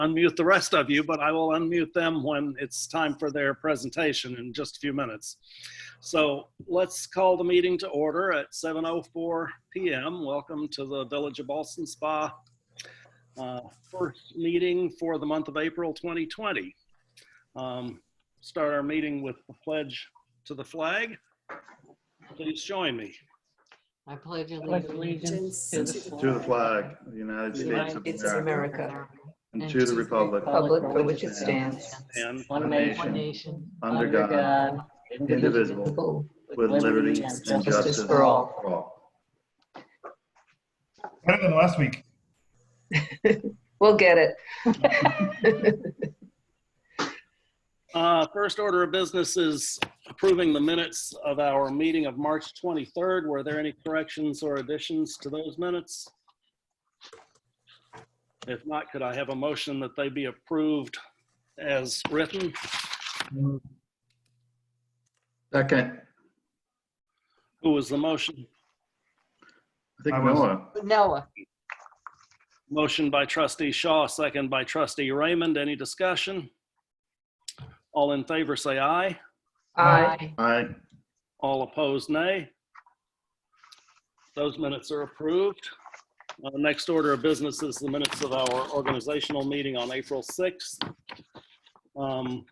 unmute the rest of you, but I will unmute them when it's time for their presentation in just a few minutes. So let's call the meeting to order at 7:04 p.m. Welcome to the Village of Ballston Spa first meeting for the month of April 2020. Start our meeting with the pledge to the flag. Please join me. I pledge allegiance to the flag of the United States of America and to the republic for which it stands, And one nation, under God, indivisible, with liberty and justice for all. Better than last week. We'll get it. First order of business is approving the minutes of our meeting of March 23rd. Were there any corrections or additions to those minutes? If not, could I have a motion that they be approved as written? Second. Who was the motion? I think I was. Noah. Noah. Motion by trustee Shaw, second by trustee Raymond. Any discussion? All in favor say aye. Aye. Aye. All opposed, nay. Those minutes are approved. Next order of business is the minutes of our organizational meeting on April 6th. I'm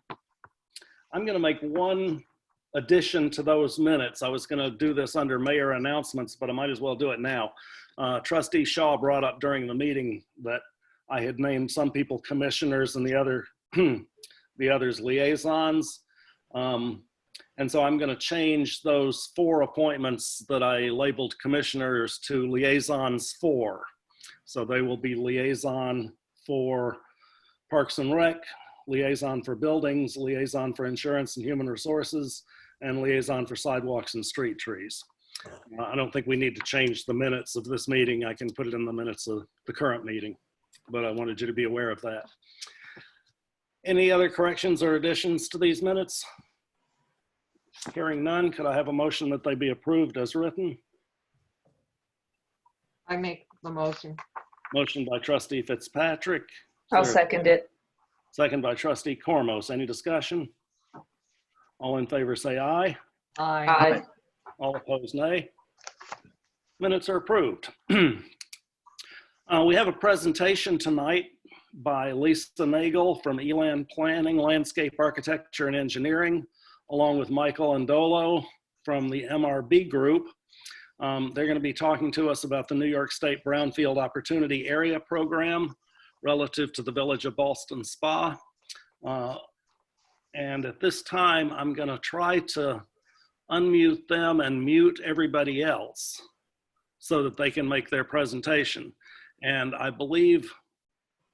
going to make one addition to those minutes. I was going to do this under mayor announcements, but I might as well do it now. Trustee Shaw brought up during the meeting that I had named some people commissioners and the others liaisons. And so I'm going to change those 4 appointments that I labeled commissioners to liaisons 4. So they will be liaison for Parks and Rec, liaison for buildings, liaison for insurance and human resources, and liaison for sidewalks and street trees. I don't think we need to change the minutes of this meeting. I can put it in the minutes of the current meeting, but I wanted you to be aware of that. Any other corrections or additions to these minutes? Hearing none, could I have a motion that they be approved as written? I make the motion. Motion by trustee Fitzpatrick. I'll second it. Second by trustee Cormos. Any discussion? All in favor say aye. Aye. All opposed, nay. Minutes are approved. We have a presentation tonight by Lisa Nagel from Eland Planning, Landscape Architecture and Engineering, along with Michael Andolo from the MRB Group. They're going to be talking to us about the New York State Brownfield Opportunity Area Program relative to the Village of Ballston Spa. And at this time, I'm going to try to unmute them and mute everybody else so that they can make their presentation. And I believe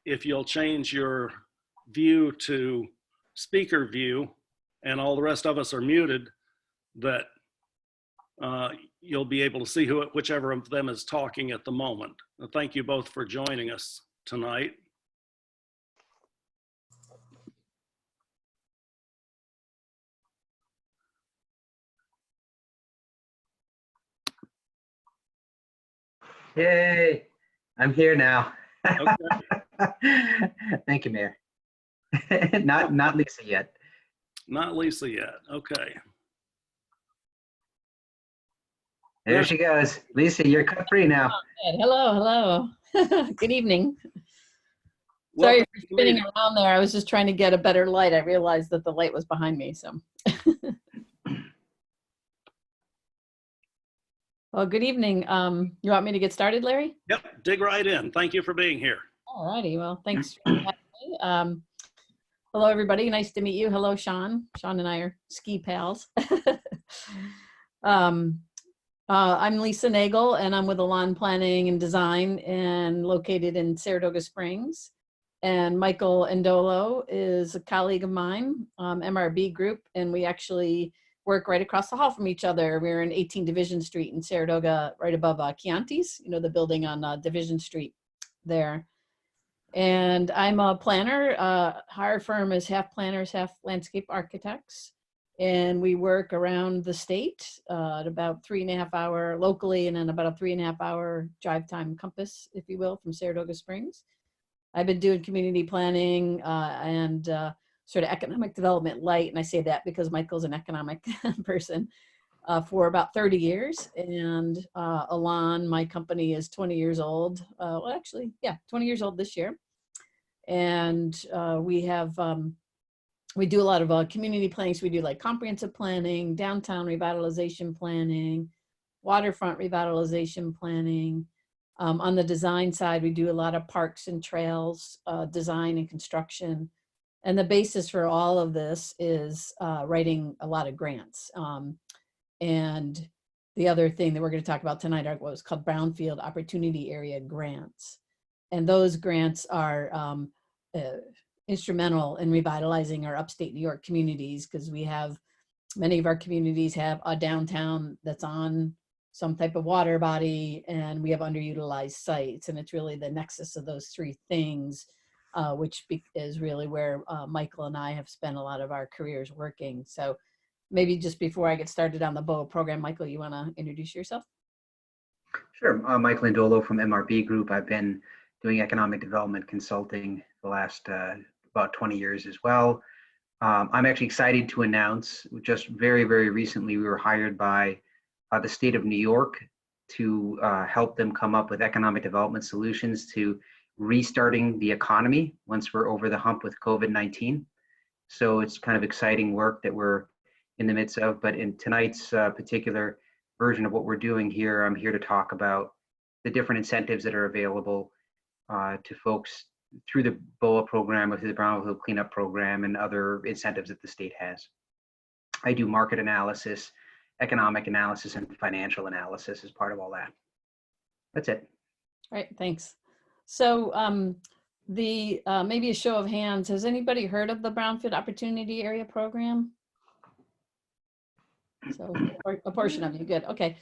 if you'll change your view to speaker view and all the rest of us are muted, that you'll be able to see whichever of them is talking at the moment. Thank you both for joining us tonight. Yay, I'm here now. Okay. Thank you, Mayor. Not Lisa yet. Not Lisa yet. Okay. There she goes. Lisa, you're cut free now. Hello. Good evening. Sorry for spinning around there. I was just trying to get a better light. I realized that the light was behind me, so. Well, good evening. You want me to get started, Larry? Yep, dig right in. Thank you for being here. All righty. Well, thanks for having me. Hello, everybody. Nice to meet you. Hello, Sean. Sean and I are ski pals. I'm Lisa Nagel, and I'm with Elan Planning and Design and located in Saratoga Springs. And Michael Andolo is a colleague of mine, MRB Group, and we actually work right across the hall from each other. We're in 18 Division Street in Saratoga, right above Chianti's, you know, the building on Division Street there. And I'm a planner. Our firm is half planners, half landscape architects. And we work around the state at about 3.5 hour locally, and then about a 3.5 hour drive time compass, if you will, from Saratoga Springs. I've been doing community planning and sort of economic development light. And I say that because Michael's an economic person for about 30 years. And Alon, my company, is 20 years old. Well, actually, yeah, 20 years old this year. And we have, we do a lot of community planning. So we do like comprehensive planning, downtown revitalization planning, waterfront revitalization planning. On the design side, we do a lot of parks and trails design and construction. And the basis for all of this is writing a lot of grants. And the other thing that we're going to talk about tonight are what's called Brownfield Opportunity Area grants. And those grants are instrumental in revitalizing our upstate New York communities, because we have, many of our communities have a downtown that's on some type of water body, and we have underutilized sites. And it's really the nexus of those three things, which is really where Michael and I have spent a lot of our careers working. So maybe just before I get started on the BOA program, Michael, you want to introduce yourself? Sure. I'm Michael Indolo from MRB Group. I've been doing economic development consulting the last about 20 years as well. I'm actually excited to announce just very, very recently, we were hired by the state of New York to help them come up with economic development solutions to restarting the economy once we're over the hump with COVID-19. So it's kind of exciting work that we're in the midst of. But in tonight's particular version of what we're doing here, I'm here to talk about the different incentives that are available to folks through the BOA program, or through the Brownfield Cleanup Program, and other incentives that the state has. I do market analysis, economic analysis, and financial analysis as part of all that. That's it. All right, thanks. So maybe a show of hands, has anybody heard of the Brownfield Opportunity Area Program? So a portion of you, good, okay.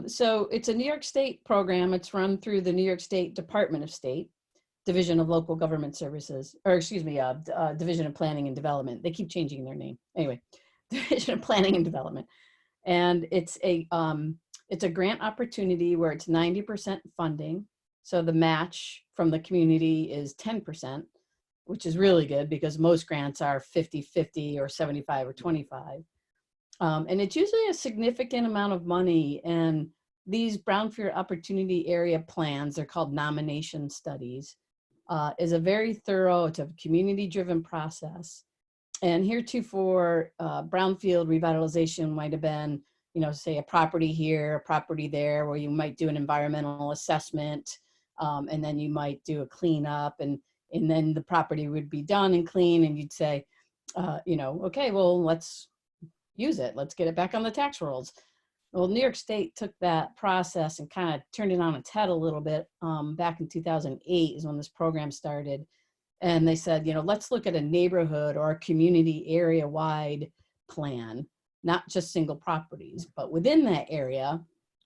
So it's a New York State program. It's run through the New York State Department of State, Division of Local Government Services, or excuse me, Division of Planning and Development. They keep changing their name. Anyway, Division of Planning and Development. And it's a grant opportunity where it's 90% funding. So the match from the community is 10%, which is really good because most grants are 50-50 or 75 or 25. And it's usually a significant amount of money. And these Brownfield Opportunity Area plans, they're called nomination studies, is a very thorough, it's a community-driven process. And heretofore, brownfield revitalization might have been, you know, say a property here, a property there, where you might do an environmental assessment, and then you might do a cleanup, and then the property would be done and clean, and you'd say, you know, okay, well, let's use it. Let's get it back on the tax rolls. Well, New York State took that process and kind of turned it on its head a little bit. Back in 2008 is when this program started. And they said, you know, let's look at a neighborhood or a community area-wide plan, not just single properties, but within that area,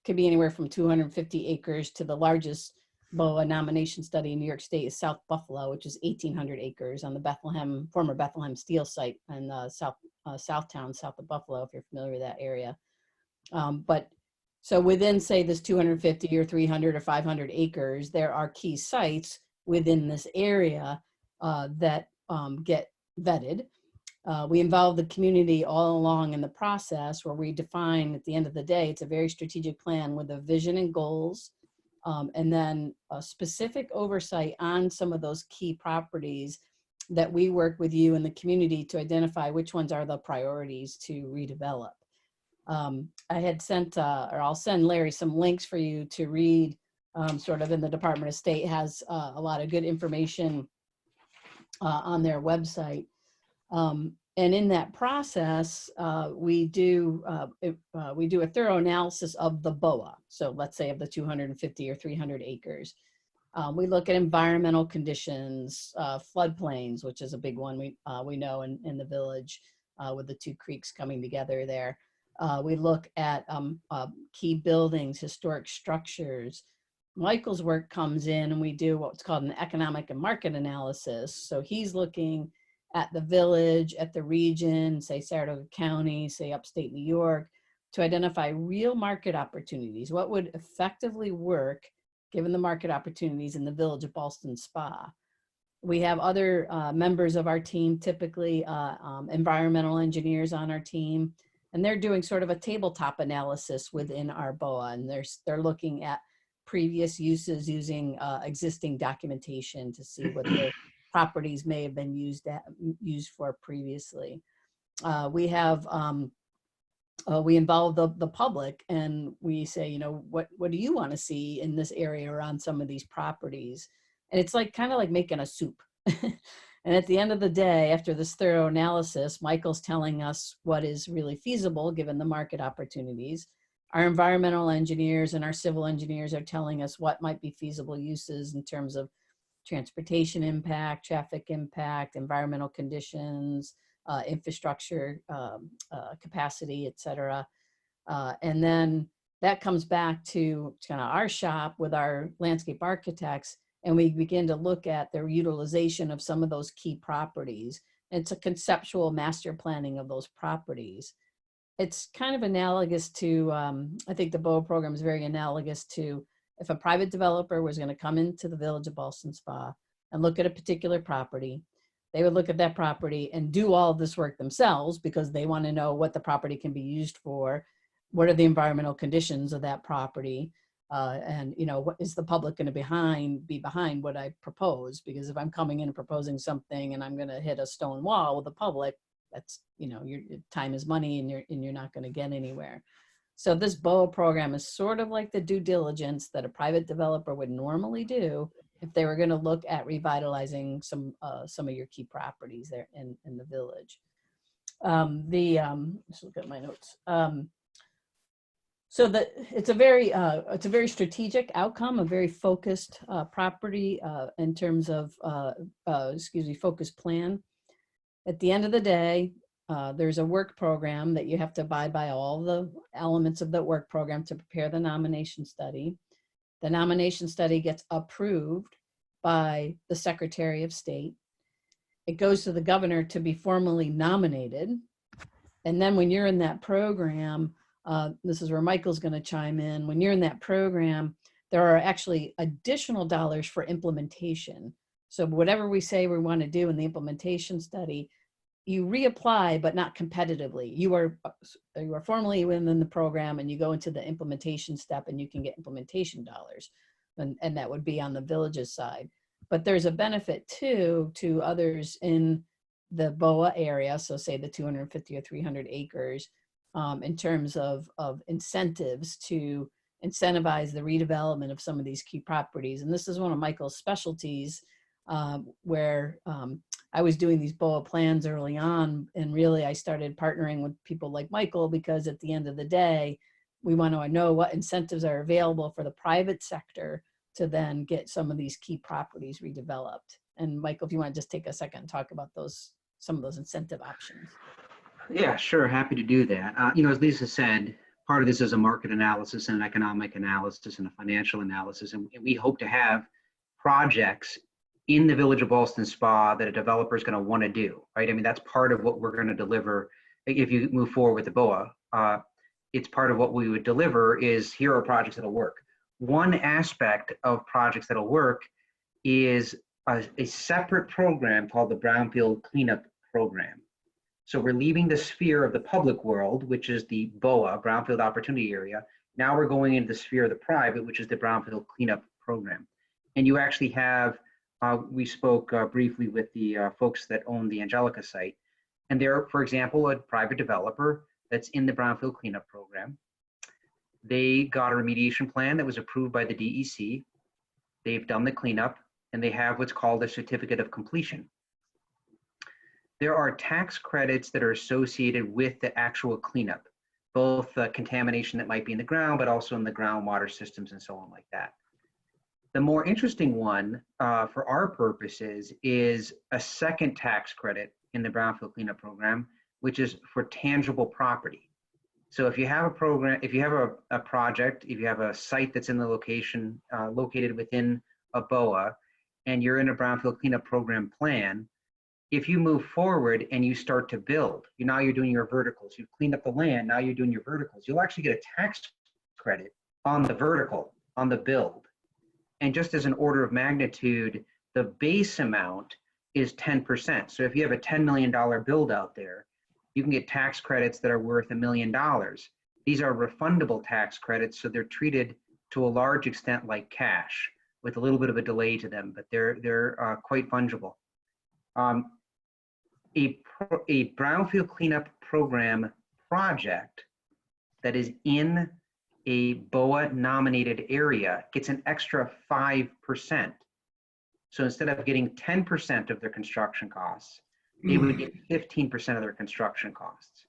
could be anywhere from 250 acres to the largest BOA nomination study in New York State is South Buffalo, which is 1,800 acres on the former Bethlehem Steel site in Southtown, south of Buffalo, if you're familiar with that area. But so within, say, this 250 or 300 or 500 acres, there are key sites within this area that get vetted. We involve the community all along in the process, where we define, at the end of the day, it's a very strategic plan with a vision and goals, and then a specific oversight on some of those key properties that we work with you in the community to identify which ones are the priorities to redevelop. I had sent, or I'll send Larry some links for you to read, sort of in the Department of State has a lot of good information on their website. And in that process, we do a thorough analysis of the BOA. So let's say of the 250 or 300 acres. We look at environmental conditions, floodplains, which is a big one we know in the village with the two creeks coming together there. We look at key buildings, historic structures. Michael's work comes in and we do what's called an economic and market analysis. So he's looking at the village, at the region, say Saratoga County, say upstate New York, to identify real market opportunities. What would effectively work given the market opportunities in the village of Ballston Spa? We have other members of our team, typically environmental engineers on our team, and they're doing sort of a tabletop analysis within our BOA, and they're looking at previous uses using existing documentation to see what the properties may have been used for previously. We involve the public, and we say, you know, what do you want to see in this area or on some of these properties? And it's like kind of like making a soup. And at the end of the day, after this thorough analysis, Michael's telling us what is really feasible given the market opportunities. Our environmental engineers and our civil engineers are telling us what might be feasible uses in terms of transportation impact, traffic impact, environmental conditions, infrastructure capacity, et cetera. And then that comes back to kind of our shop with our landscape architects, and we begin to look at their utilization of some of those key properties. It's a conceptual master planning of those properties. It's kind of analogous to, I think the BOA program is very analogous to if a private developer was going to come into the village of Ballston Spa and look at a particular property, they would look at that property and do all of this work themselves because they want to know what the property can be used for, what are the environmental conditions of that property, and you know, what is the public going to be behind what I propose? Because if I'm coming in and proposing something and I'm going to hit a stone wall with the public, that's, you know, your time is money, and you're not going to get anywhere. So this BOA program is sort of like the due diligence that a private developer would normally do if they were going to look at revitalizing some of your key properties there in the village. Let's look at my notes. So that it's a very strategic outcome, a very focused property in terms of focused plan. At the end of the day, there's a work program that you have to abide by all the elements of the work program to prepare the nomination study. The nomination study gets approved by the Secretary of State. It goes to the governor to be formally nominated. And then when you're in that program, this is where Michael's going to chime in. When you're in that program, there are actually additional dollars for implementation. So whatever we say we want to do in the implementation study, you reapply, but not competitively. You are formally within the program, and you go into the implementation step, and you can get implementation dollars, and that would be on the village's side. But there's a benefit too to others in the BOA area, so say the 250 or 300 acres, in terms of incentives to incentivize the redevelopment of some of these key properties. And this is one of Michael's specialties, where I was doing these BOA plans early on, and really I started partnering with people like Michael, because at the end of the day, we want to know what incentives are available for the private sector to then get some of these key properties redeveloped. And Michael, if you want to just take a second and talk about some of those incentive options. Yeah, sure. Happy to do that. You know, as Lisa said, part of this is a market analysis and an economic analysis and a financial analysis. And we hope to have projects in the village of Ballston Spa that a developer is going to want to do, right? I mean, that's part of what we're going to deliver. If you move forward with the BOA, it's part of what we would deliver is here are projects that'll work. One aspect of projects that'll work is a separate program called the Brownfield Cleanup Program. So we're leaving the sphere of the public world, which is the BOA, Brownfield Opportunity Area. Now we're going into the sphere of the private, which is the Brownfield Cleanup Program. And you actually have, we spoke briefly with the folks that own the Angelica site. And they're, for example, a private developer that's in the Brownfield Cleanup Program. They got a remediation plan that was approved by the DEC. They've done the cleanup, and they have what's called a certificate of completion. There are tax credits that are associated with the actual cleanup, both contamination that might be in the ground, but also in the groundwater systems and so on like that. The more interesting one for our purposes is a second tax credit in the Brownfield Cleanup Program, which is for tangible property. So if you have a program, if you have a project, if you have a site that's in the location, located within a BOA, and you're in a Brownfield Cleanup Program plan, if you move forward and you start to build, now you're doing your verticals, you've cleaned up the land, now you're doing your verticals, you'll actually get a tax credit on the vertical, on the build. And just as an order of magnitude, the base amount is 10%. So if you have a $10 million build out there, you can get tax credits that are worth $1 million. These are refundable tax credits, so they're treated to a large extent like cash with a little bit of a delay to them, but they're quite fungible. A brownfield cleanup program project that is in a BOA nominated area gets an extra 5%. So instead of getting 10% of their construction costs, they would get 15% of their construction costs.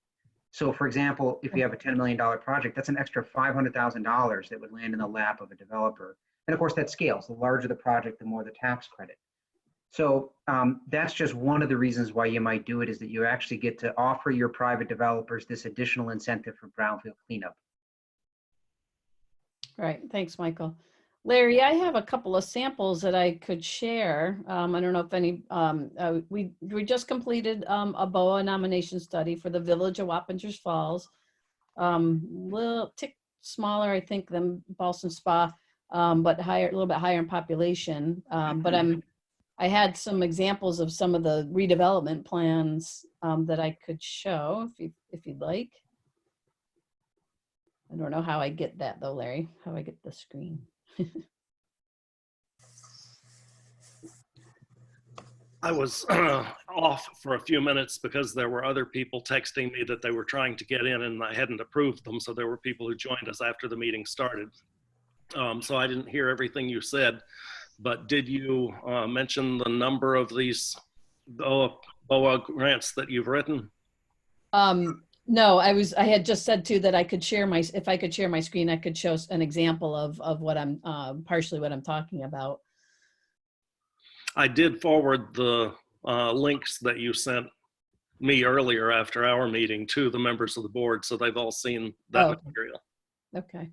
So for example, if we have a $10 million project, that's an extra $500,000 that would land in the lap of a developer. And of course that scales. The larger the project, the more the tax credit. So that's just one of the reasons why you might do it, is that you actually get to offer your private developers this additional incentive for brownfield cleanup. Right, thanks, Michael. Larry, I have a couple of samples that I could share. I don't know if any, we just completed a BOA nomination study for the village of Wappingers Falls. Little tick smaller, I think, than Ballston Spa, but higher, a little bit higher in population. But I had some examples of some of the redevelopment plans that I could show if you'd like. I don't know how I get that though, Larry, how I get the screen. I was off for a few minutes because there were other people texting me that they were trying to get in and I hadn't approved them. So there were people who joined us after the meeting started. So I didn't hear everything you said, but did you mention the number of these BOA grants that you've written? No, I had just said too that I could share if I could share my screen, I could show an example of what I'm, partially what I'm talking about. I did forward the links that you sent me earlier after our meeting to the members of the board, so they've all seen that material. Okay.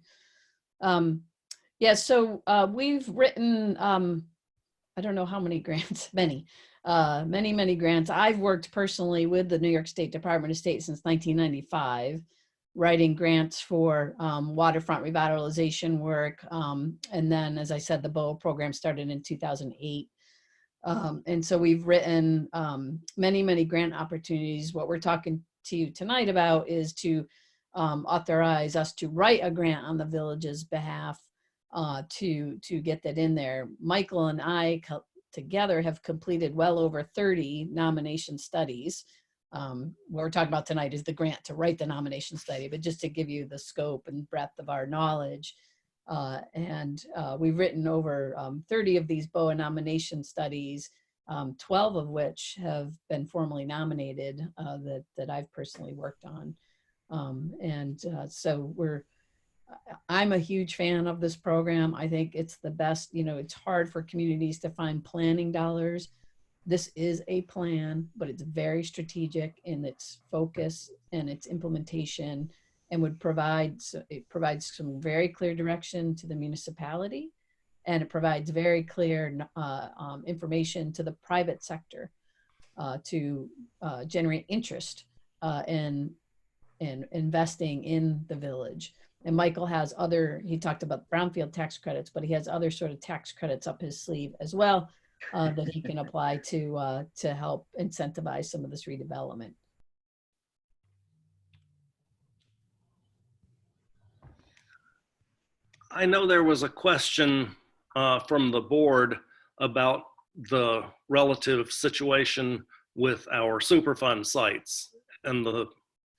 Yeah, so we've written, I don't know how many grants, many grants. I've worked personally with the New York State Department of State since 1995, writing grants for waterfront revitalization work. And then, as I said, the BOA program started in 2008. And so we've written many grant opportunities. What we're talking to you tonight about is to authorize us to write a grant on the village's behalf to get that in there. Michael and I together have completed well over 30 nomination studies. What we're talking about tonight is the grant to write the nomination study, but just to give you the scope and breadth of our knowledge. We've written over 30 of these BOA nomination studies, 12 of which have been formally nominated that I've personally worked on. So I'm a huge fan of this program. I think it's the best. You know, it's hard for communities to find planning dollars. This is a plan, but it's very strategic in its focus and its implementation, and it provides some very clear direction to the municipality, and it provides very clear information to the private sector to generate interest in investing in the village. And Michael has he talked about brownfield tax credits, but he has other sort of tax credits up his sleeve as well that he can apply to help incentivize some of this redevelopment. I know there was a question from the board about the relative situation with our Superfund sites and the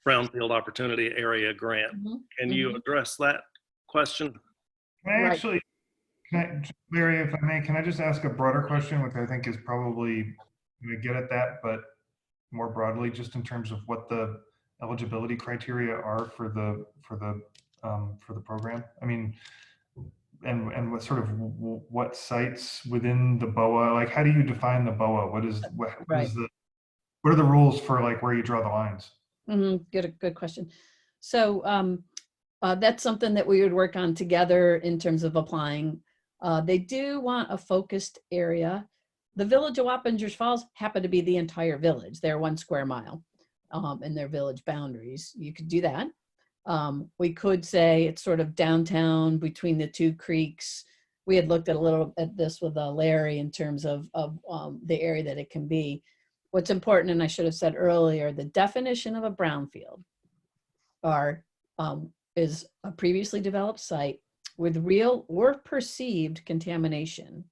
Brownfield Opportunity Area Grant. Can you address that question? Can I, Larry, if I may, can I just ask a broader question, which I think is probably going to get at that, but more broadly, just in terms of what the eligibility criteria are for the program? I mean, and what sort of what sites within the BOA, like how do you define the BOA? What are the rules for like where you draw the lines? Good question. So that's something that we would work on together in terms of applying. They do want a focused area. The village of Wappingers Falls happen to be the entire village. They're 1 square mile in their village boundaries. You could do that. We could say it's sort of downtown between the two creeks, we had looked at a little at this with Larry in terms of the area that it can be. What's important, and I should have said earlier, the definition of a brownfield is a previously developed site with real or perceived contamination.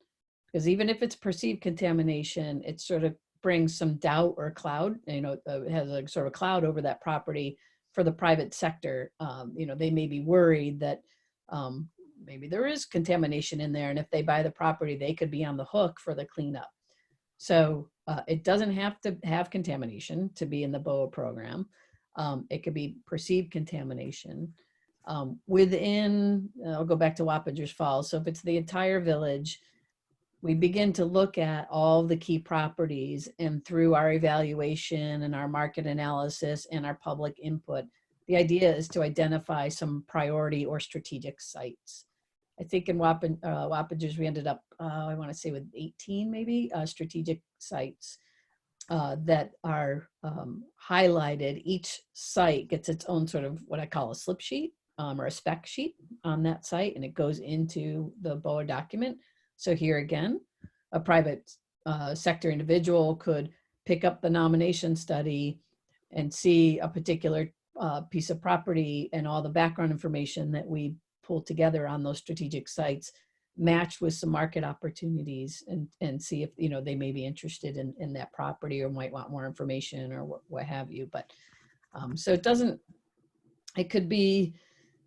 Because even if it's perceived contamination, it sort of brings some doubt or cloud, it has a sort of cloud over that property for the private sector. They may be worried that maybe there is contamination in there, and if they buy the property, they could be on the hook for the cleanup. So it doesn't have to have contamination to be in the BOA program. It could be perceived contamination. Within, I'll go back to Wappingers Falls. So if it's the entire village, we begin to look at all the key properties, and through our evaluation and our market analysis and our public input, the idea is to identify some priority or strategic sites. I think in Wappingers, we ended up, I want to say with 18 maybe, strategic sites that are highlighted. Each site gets its own sort of what I call a slip sheet or a spec sheet on that site, and it goes into the BOA document. So here again, a private sector individual could pick up the nomination study and see a particular piece of property and all the background information that we pulled together on those strategic sites, matched with some market opportunities, and see if they may be interested in that property or might want more information or what have you. But so it could be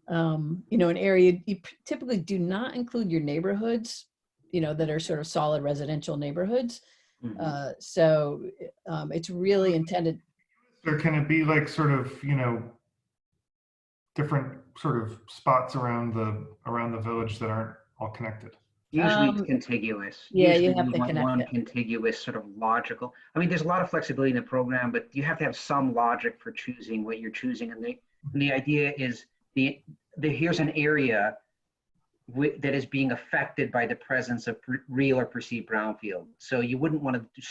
an area. You typically do not include your neighborhoods that are sort of solid residential neighborhoods. So it's really intended. Or can it be like sort of, different sort of spots around the village that aren't all connected? Usually it's contiguous. Yeah, Usually you have to want connect one it. contiguous sort of logical. I mean, there's a lot of flexibility in the program, but you have to have some logic for choosing what you're choosing. And the idea is here's an area that is being affected by the presence of real or perceived brownfield. So you wouldn't want to do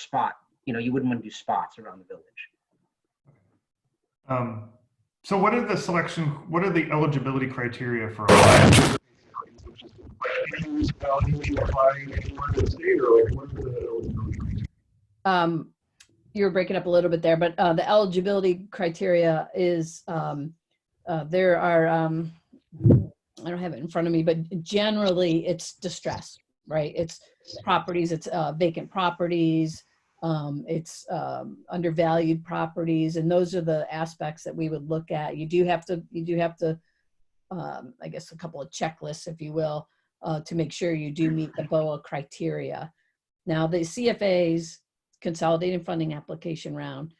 you wouldn't want to do spots around the village. So what are the eligibility criteria for? You were breaking up a little bit there, but the eligibility criteria is there are, I don't have it in front of me, but generally it's distress, right? It's properties, it's vacant properties, it's undervalued properties, and those are the aspects that we would look at. You do have to, I guess, a couple of checklists, if you will, to make sure you do meet the BOA criteria. Now, the CFA's Consolidated Funding Application Round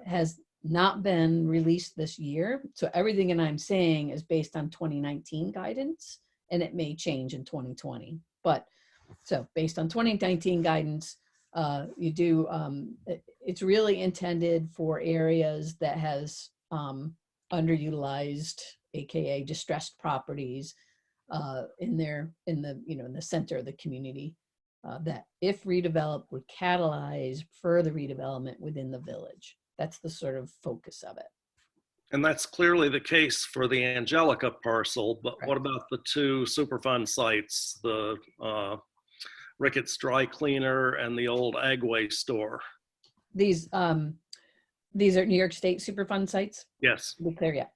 has not been released this year. So everything that I'm saying is based on 2019 guidance, and it may change in 2020. But so based on 2019 guidance, it's really intended for areas that has underutilized, AKA distressed properties in the center of the community that if redeveloped would catalyze further redevelopment within the village. That's the sort of focus of it. And that's clearly the case for the Angelica parcel, but Right. What about the two Superfund sites, the Ricketts Dry Cleaner and the old Agway store? These are New York State Superfund sites, Yes. to be clear, yeah.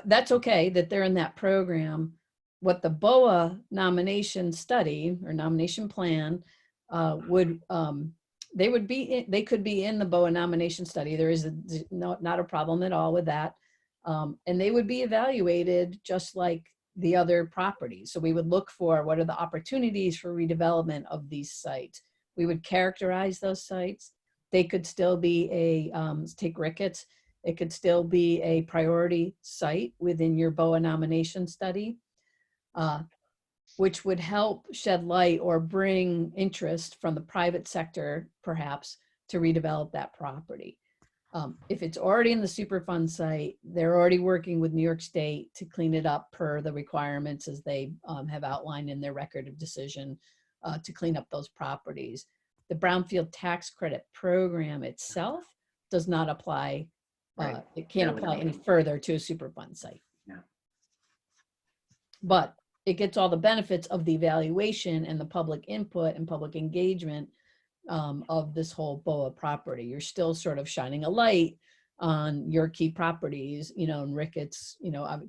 That's okay that they're in that program. What the BOA nomination study or nomination plan they could be in the BOA nomination study. There is not a problem at all with that. And they would be evaluated just like the other properties. So we would look for what are the opportunities for redevelopment of these sites. We would characterize those sites. They could still be take Ricketts, it could still be a priority site within your BOA nomination study, which would help shed light or bring interest from the private sector, perhaps, to redevelop that property. If it's already in the Superfund site, they're already working with New York State to clean it up per the requirements as they have outlined in their record of decision to clean up those properties. The Brownfield Tax Credit Program itself does not apply. Right. It can't apply any further to a Superfund site. Yeah. But it gets all the benefits of the evaluation and the public input and public engagement of this whole BOA property. You're still sort of shining a light on your key properties, and Ricketts,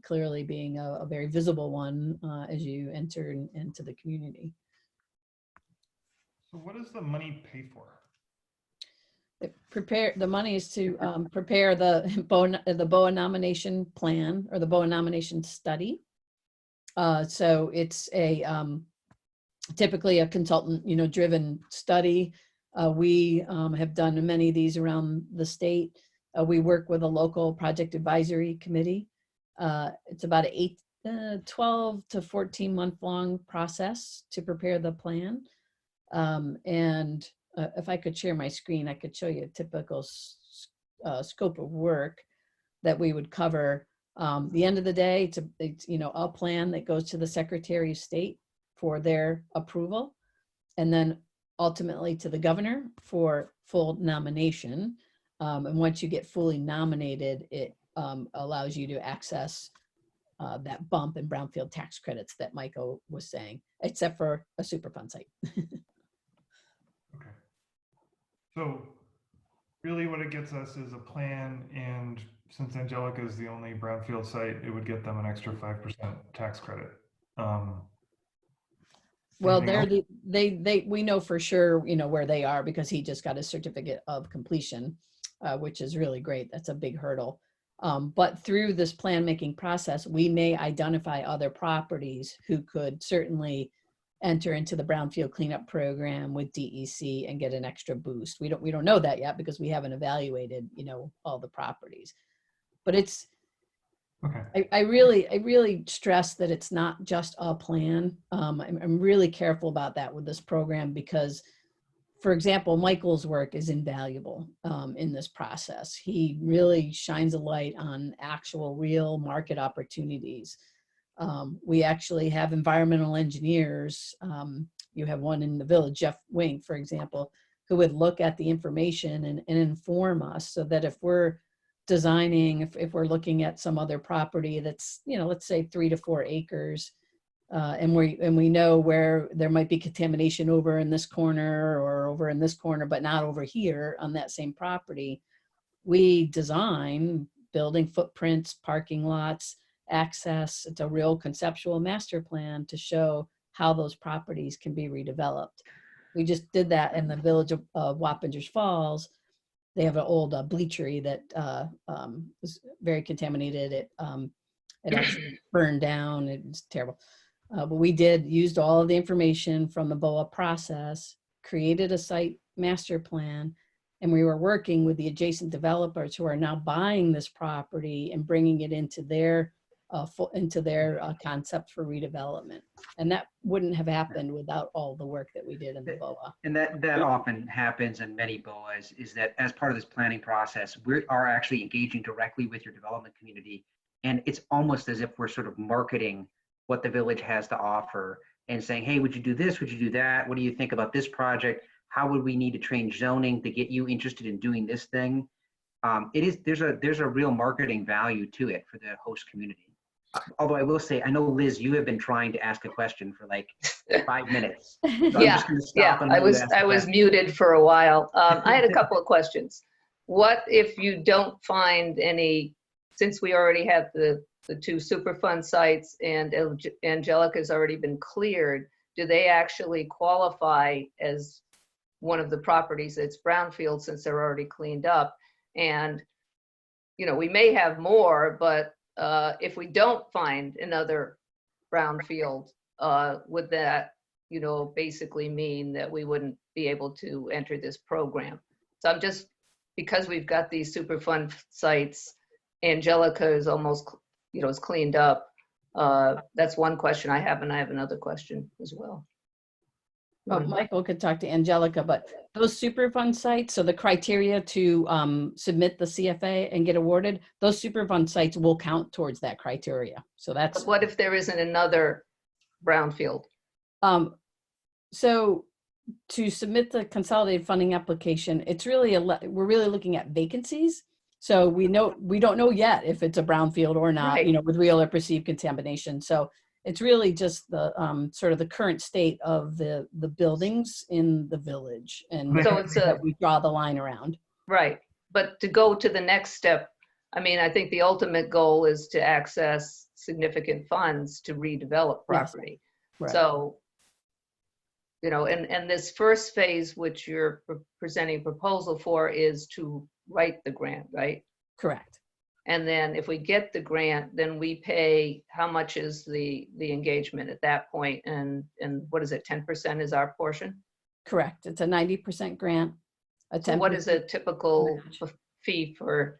clearly being a very visible one as you enter into the community. So what does the money pay for? The money is to prepare the BOA nomination plan or the BOA nomination study. So it's a typically a consultant, driven study. We have done many of these around the state. We work with a local project advisory committee. It's about a 12 to 14 month long process to prepare the plan. And if I could share my screen, I could show you a typical scope of work that we would cover. The end of the day, it's a plan that goes to the Secretary of State for their approval, and then ultimately to the governor for full nomination. And once you get fully nominated, it allows you to access that bump in brownfield tax credits that Michael was saying, except for a Superfund site. Okay. So really what it gets us is a plan, and since Angelica is the only brownfield site, it would get them an extra 5% tax credit. Well, anything else? we know for sure, where they are because he just got a certificate of completion, which is really great. That's a big hurdle. But through this plan making process, we may identify other properties who could certainly enter into the brownfield cleanup program with DEC and get an extra boost. We don't know that yet because we haven't evaluated, all the properties. But it's, Okay. I really stress that it's not just a plan. I'm really careful about that with this program because, for example, Michael's work is invaluable in this process. He really shines a light on actual real market opportunities. We actually have environmental engineers. You have one in the village, Jeff Wink, for example, who would look at the information and inform us so that if we're designing, if we're looking at some other property that's, let's say 3 to 4 acres, and we know where there might be contamination over in this corner or over in this corner, but not over here on that same property, we design building footprints, parking lots, access. It's a real conceptual master plan to show how those properties can be redeveloped. We just did that in the village of Wappingers Falls. They have an old bleachery that was very contaminated. It actually burned down. It was terrible. But we used all of the information from the BOA process, created a site master plan, and we were working with the adjacent developers who are now buying this property and bringing it into their concept for redevelopment. And that wouldn't have happened without all the work that we did in the BOA. And that often happens in many BOAs, is that as part of this planning process, we are actually engaging directly with your development community. And it's almost as if we're sort of marketing what the village has to offer and saying, hey, would you do this? Would you do that? What do you think about this project? How would we need to change zoning to get you interested in doing this thing? There's a real marketing value to it for the host community. Although I will say, I know, Liz, you have been trying to ask a question for like 5 minutes. So Yeah, I was muted for a while. I had a couple of questions. What if you don't find any, since we already have the 2 Superfund sites and Angelica's already been cleared, do they actually qualify as one of the properties that's brownfield since they're already cleaned up? And, we may have more, but if we don't find another brownfield, would that, basically mean that we wouldn't be able to enter this program? So I'm just, because we've got these Superfund sites, Angelica is almost, is cleaned up. That's one question I have, and I have another question as well. Michael could talk to Angelica, but those Superfund sites, so the criteria to submit the CFA and get awarded, those Superfund sites will count towards that criteria. So that's. But what if there isn't another brownfield? So to submit the consolidated funding application, it's really we're really looking at vacancies. So we don't know yet if it's a brownfield or not, Right. With real or perceived contamination. So it's really just the sort of the current state of the buildings in the village, and So it's that we draw the line around. right. But to go to the next step, I mean, I think the ultimate goal is to access significant funds to redevelop Yes. property. Right. So, you know, and this first phase, which you're presenting a proposal for, is to write the grant, right? Correct. And then if we get the grant, then we pay, how much is the engagement at that point? And what is it, 10% is our portion? Correct. It's a 90% grant. A So what 10% is a typical match. fee for,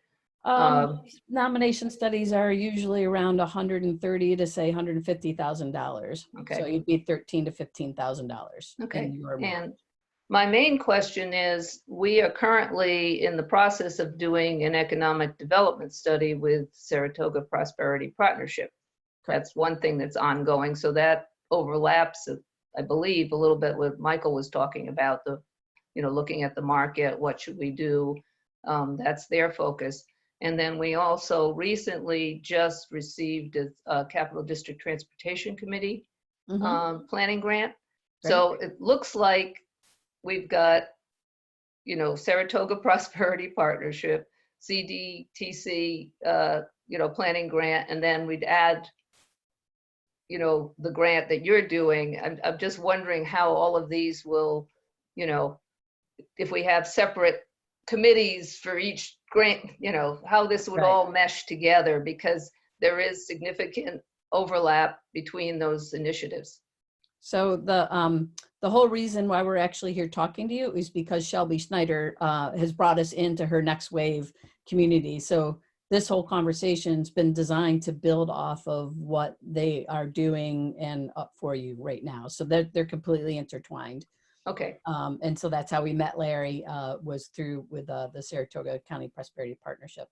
Nomination studies are usually around $130 to say $150,000. Okay. So you'd be $13,000 to $15,000. okay. And my main question is, we are currently in the process of doing an economic development study with Saratoga Prosperity Partnership. That's one thing that's ongoing. So that overlaps, I believe, a little bit with Michael was talking about, the, you know, looking at the market, what should we do? That's their focus. And then we also recently just received a Capital District Transportation Committee planning grant. So it looks like we've got, you know, Saratoga Prosperity Partnership, CDTC, you know, planning grant, and then we'd add, you know, the grant that you're doing. I'm just wondering how all of these will, you know, if we have separate committees for each grant, you know, how this would all mesh together, because there is significant overlap between those initiatives. So the whole reason why we're actually here talking to you is because Shelby Schneider has brought us into her Next Wave community. So this whole conversation's been designed to build off of what they are doing and up for you right now. So they're completely intertwined. Okay. And so that's how we met Larry, was through with the Saratoga County Prosperity Partnership.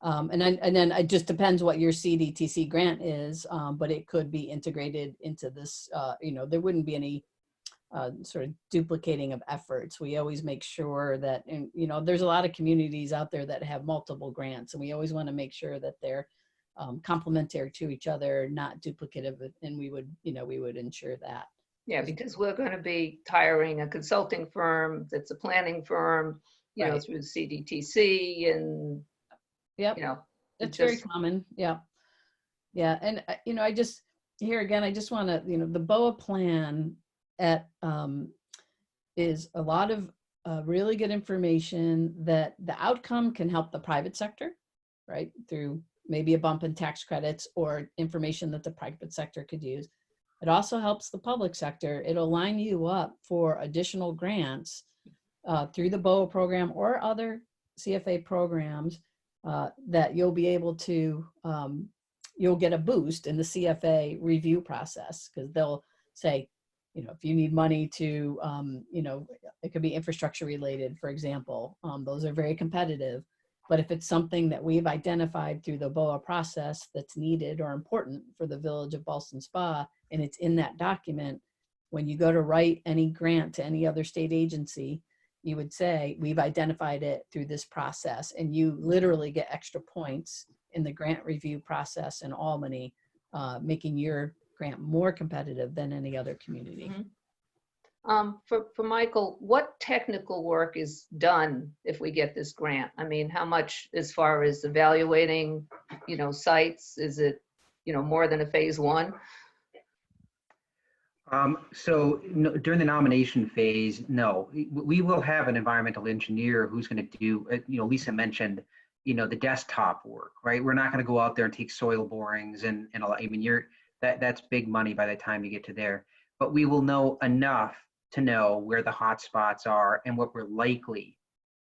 And then it just depends what your CDTC grant is, but it could be integrated into this. You know, there wouldn't be any sort of duplicating of efforts. We always make sure that, and you know, there's a lot of communities out there that have multiple grants, and we always want to make sure that they're complementary to each other, not duplicative, and we would, you know, we would ensure that. Yeah, because we're going to be hiring a consulting firm that's a planning firm, you know, through CDTC, and yep, you know, it's very common. Yeah, yeah, and you know, I just here again, I just want to, you know, the BOA plan at is a lot of really good information that the outcome can help the private sector, right, through maybe a bump in tax credits or information that the private sector could use. It also helps the public sector. It'll line you up for additional grants through the BOA program or other CFA programs that you'll be able to, you'll get a boost in the CFA review process, because they'll say, you know, if you need money to, you know, it could be infrastructure related, for example, those are very competitive. But if it's something that we've identified through the BOA process that's needed or important for the village of Ballston Spa, and it's in that document, when you go to write any grant to any other state agency, you would say, we've identified it through this process, and you literally get extra points in the grant review process in Albany, making your grant more competitive than any other community. For Michael, what technical work is done if we get this grant? I mean, how much as far as evaluating, you know, sites? Is it, you know, more than a phase one? So no, during the nomination phase, no, we will have an environmental engineer who's going to do, you know, Lisa mentioned, you know, the desktop work, right? We're not going to go out there and take soil borings and a lot. I mean, that's big money by the time you get to there. But we will know enough to know where the hot spots are and what we're likely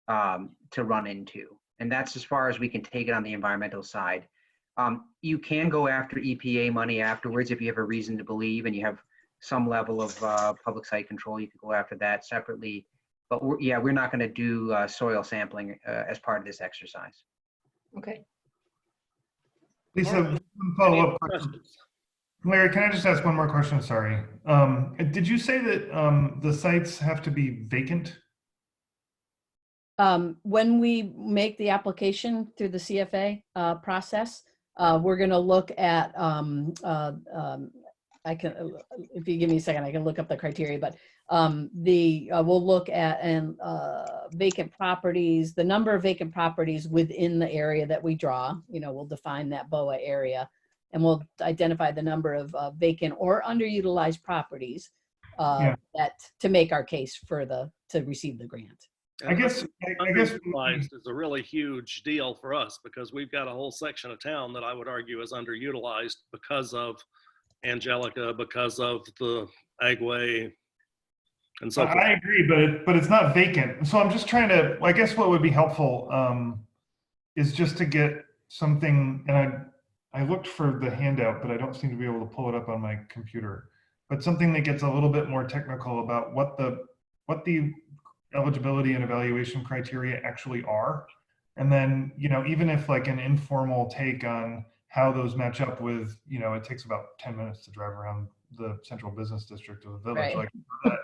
to run into. And that's as far as we can take it on the environmental side. You can go after EPA money afterwards if you have a reason to believe and you have some level of public site control. You could go after that separately. But we're not going to do soil sampling as part of this exercise. Okay. Lisa, one follow-up question. Larry, can I just ask one more question? Sorry. Did you say that the sites have to be vacant? When we make the application through the CFA process, we're going to look at I can, if you give me a second, I can look up the criteria, but we'll look at vacant properties, the number of vacant properties within the area that we draw. We'll define that BOA area, and we'll identify the number of vacant or underutilized properties Yeah. that to make our case to receive the grant. I guess Underutilized is a really huge deal for us because we've got a whole section of town that I would argue is underutilized because of Angelica, because of the Agway, and so forth. I agree, but it's not vacant. So I'm just trying to, I guess what would be helpful is just to get something, and I looked for the handout, but I don't seem to be able to pull it up on my computer. But something that gets a little bit more technical about what the eligibility and evaluation criteria actually are. And then, even if like an informal take on how those match up with, it takes about 10 minutes to drive around the central business district of the village, Right. like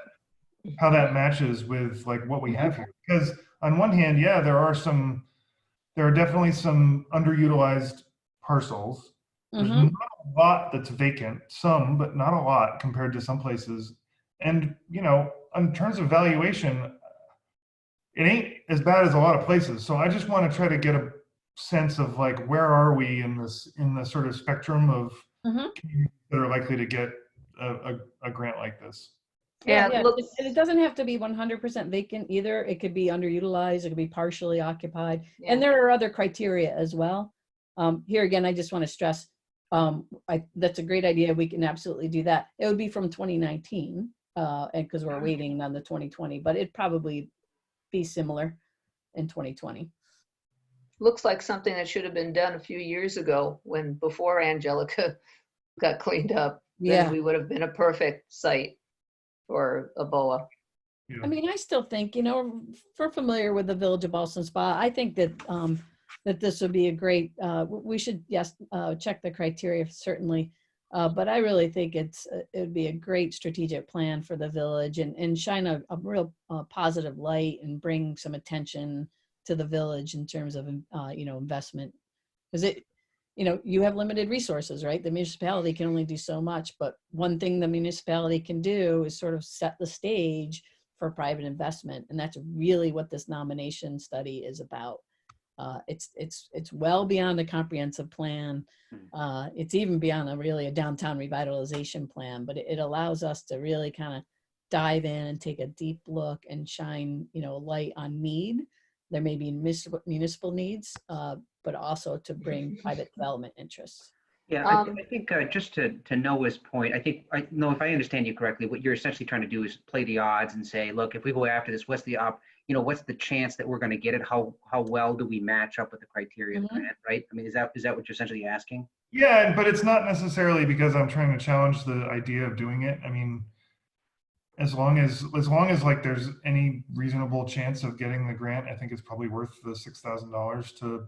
how that matches with like what we have here. Because on one hand, yeah, there are definitely some underutilized parcels. There's not a lot that's vacant, some, but not a lot compared to some places. And, in terms of valuation, it ain't as bad as a lot of places. So I just want to try to get a sense of like, where are we in the sort of spectrum of communities that are likely to get a grant like this? Yeah. It doesn't have to be 100% vacant either. It could be underutilized. It could be partially occupied. Yeah. And there are other criteria as well. Here again, I just want to stress, that's a great idea. We can absolutely do that. It would be from 2019, and because we're waiting on the 2020, but it'd probably be similar in 2020. Looks like something that should have been done a few years ago before Angelica got cleaned up. Yeah. Then we would have been a perfect site for a BOA. Yeah. I mean, I still think, if we're familiar with the Village of Ballston Spa, I think that that this would be a great, we should, yes, check the criteria certainly. But I really think it would be a great strategic plan for the village and shine a real positive light and bring some attention to the village in terms of, investment. Because you have limited resources, right? The municipality can only do so much, but one thing the municipality can do is sort of set the stage for private investment. And that's really what this nomination study is about. It's well beyond a comprehensive plan. It's even beyond a downtown revitalization plan, but it allows us to really kind of dive in and take a deep look and shine, light on need. There may be municipal needs, but also to bring private development interests. Yeah, I think just to Noah's point, if I understand you correctly, what you're essentially trying to do is play the odds and say, look, if we go after this, what's the chance that we're going to get it? How well do we match up with the criteria of the grant, right? I mean, is that what you're essentially asking? Yeah, but it's not necessarily because I'm trying to challenge the idea of doing it. I mean, as long as like there's any reasonable chance of getting the grant, I think it's probably worth the $6,000 to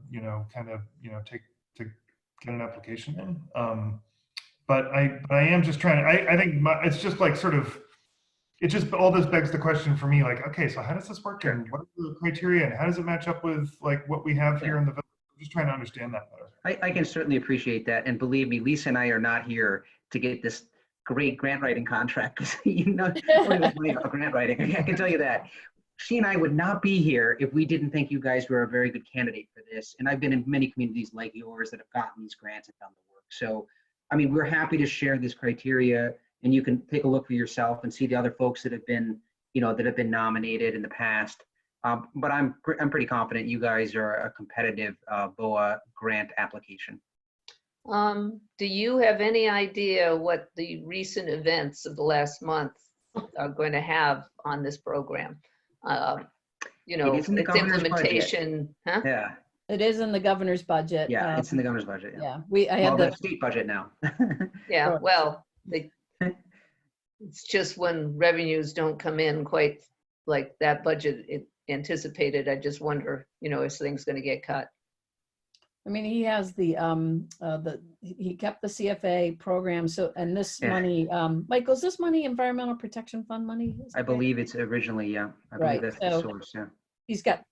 take to get an application in. But I am just trying to. I think it's just like sort of. It just all this begs the question for me, like, okay, so how does this work, and what are the criteria, and how does it match up with like what we have here in the village? I'm just trying to understand that better. I can certainly appreciate that, and believe me, Lisa and I are not here to get this great grant writing contract because money about grant writing. I can tell you that. She and I would not be here if we didn't think you guys were a very good candidate for this. And I've been in many communities like yours that have gotten these grants and done the work. So, I mean, we're happy to share this criteria. And you can take a look for yourself and see the other folks that have been, nominated in the past. But I'm pretty confident you guys are a competitive BOA grant application. Do you have any idea what the recent events of the last month are going to have on this program? It's in the governor's implementation. Huh? Yeah. It is in the governor's budget. Yeah, it's in the governor's budget. Yeah, I had the state budget now. Yeah, well, it's just when revenues don't come in quite like that budget anticipated. I just wonder, is things going to get cut? I mean, he has he kept the CFA program. So, and this money, Michael, is this money Environmental Protection Fund money? I believe it's originally, yeah. I believe that's the source, yeah. He's got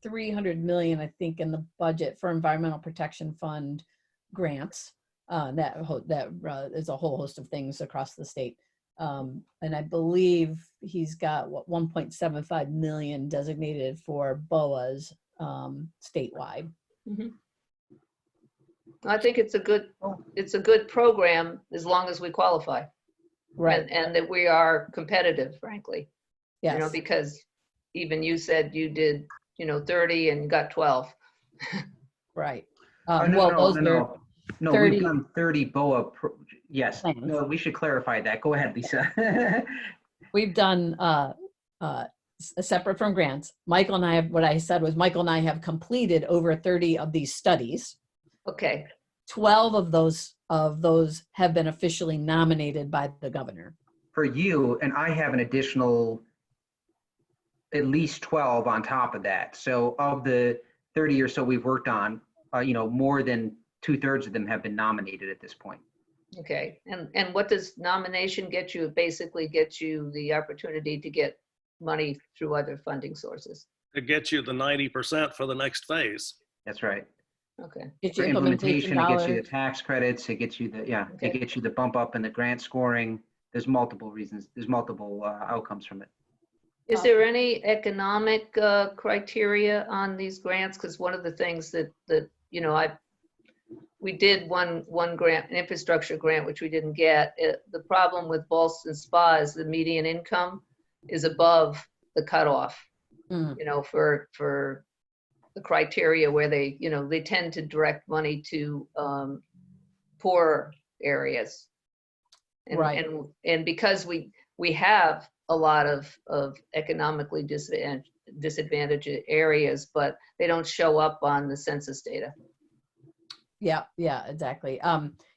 300 million, I think, in the budget for Environmental Protection Fund grants. That is a whole host of things across the state. And I believe he's got 1.75 million designated for BOAs statewide. Mhm. I think it's a good program as long as we qualify. Right. And that we are competitive, frankly. Yes. You know, because even you said you did, 30 and got 12. Right. No, we've 30 done 30 BOA, yes. plans. No, we should clarify that. Go ahead, Lisa. We've done separate from grants. Michael and I have, what I said was Michael and I have completed over 30 of these studies. Okay. 12 of those have been officially nominated by the governor. For you, and I have an additional at least 12 on top of that. So of the 30 or so we've worked on, more than 2/3 of them have been nominated at this point. Okay. And what does nomination get you? It basically gets you the opportunity to get money through other funding sources. It gets you the 90% for the next phase. That's right. Okay. Get For your implementation, it gets you the dollars. tax credits, it gets you Okay. it gets you the bump up in the grant scoring. There's multiple reasons, there's multiple outcomes from it. Is there any economic criteria on these grants? Because one of the things that we did one grant, an infrastructure grant, which we didn't get. The problem with Ballston Spa is the median income is above the cutoff. For the criteria where they tend to direct money to poor areas. And, Right. and because we have a lot of economically disadvantaged areas, but they don't show up on the census data. Yeah, exactly.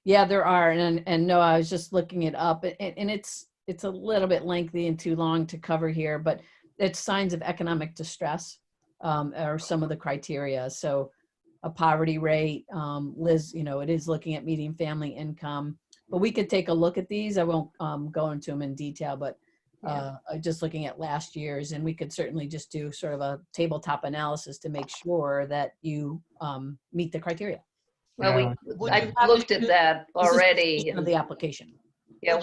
There are, and no, I was just looking it up, and it's a little bit lengthy and too long to cover here, but it's signs of economic distress are some of the criteria. So a poverty rate, Liz, it is looking at median family income, but we could take a look at these. I won't go into them in detail, but just looking at last year's, and we could certainly just do sort of a tabletop analysis to make sure that you meet the criteria. Well, I looked at that already. Of the application. Yeah,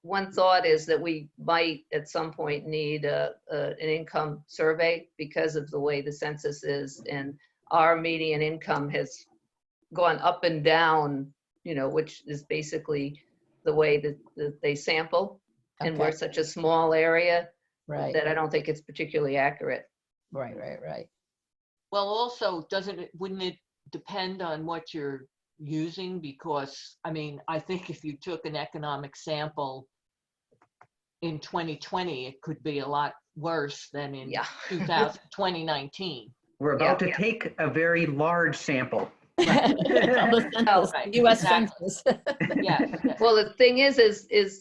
one thought is that we might at some point need an income survey because of the way the census is, and our median income has gone up and down, which is basically the way that they sample. And we're such a small area that I don't think it's particularly accurate. Right. Well, also, wouldn't it depend on what you're using? Because I think if you took an economic sample in 2020, it could be a lot worse than in 2019. We're about to take a very large sample. U.S. Census. Yeah. Well, the thing is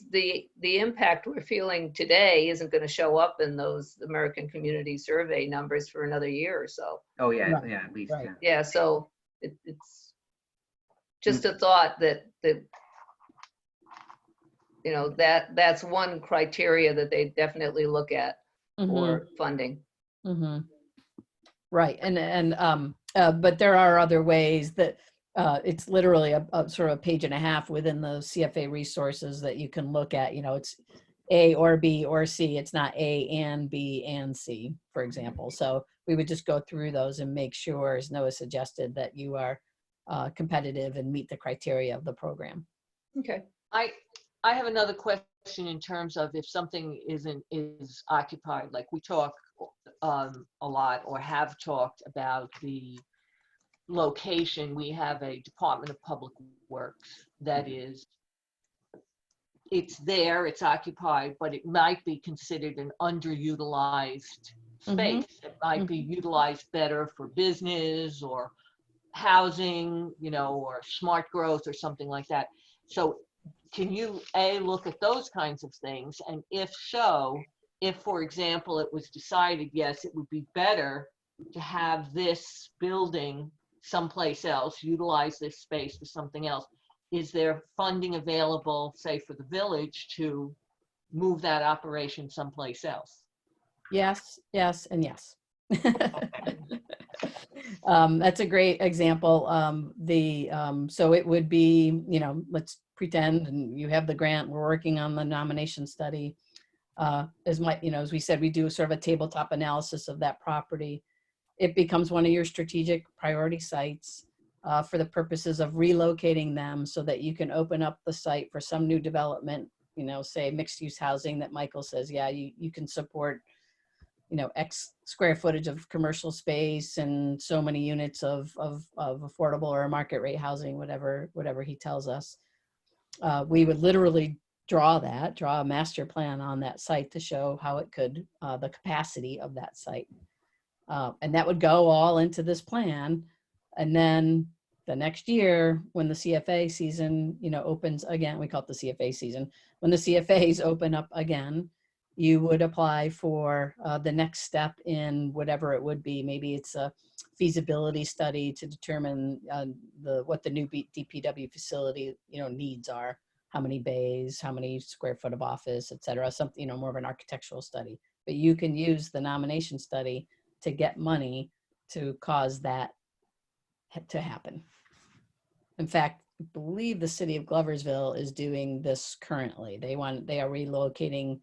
the impact we're feeling today isn't going to show up in those American Community Survey numbers for another year or so. Oh yeah, Right. yeah, at least. Right. Yeah, so it's just a thought that that's one criteria that they definitely look at for funding. Mm-hmm. Right, but there are other ways that it's literally a sort of a page and a half within the CFA resources that you can look at. It's A or B or C. It's not A and B and C, for example. So we would just go through those and make sure, as Noah suggested, that you are competitive and meet the criteria of the program. Okay. I have another question in terms of if something is occupied, like we talk a lot or have talked about the location. We have a Department of Public Works that it's there, it's occupied, but it might be considered an underutilized space. It might be utilized better for business or housing, or smart growth or something like that. So can you look at those kinds of things? And if so, if, for example, it was decided, yes, it would be better to have this building someplace else, utilize this space for something else, is there funding available, say, for the village to move that operation someplace else? Yes, and yes. That's a great example. So it would be, let's pretend, and you have the grant, we're working on the nomination study. As we said, we do sort of a tabletop analysis of that property. It becomes one of your strategic priority sites for the purposes of relocating them so that you can open up the site for some new development, say mixed use housing that Michael says, yeah, you can support, X square footage of commercial space and so many units of affordable or market rate housing, whatever he tells us. We would literally draw a master plan on that site to show how it could, the capacity of that site. And that would go all into this plan. And then the next year, when the CFA season, opens again, we call it the CFA season. When the CFAs open up again, you would apply for the next step in whatever it would be. Maybe it's a feasibility study to determine what the new DPW facility, needs are. How many bays, how many square foot of office, et cetera, something, more of an architectural study. But you can use the nomination study to get money to cause that to happen. In fact, I believe the city of Gloversville is doing this currently. They are relocating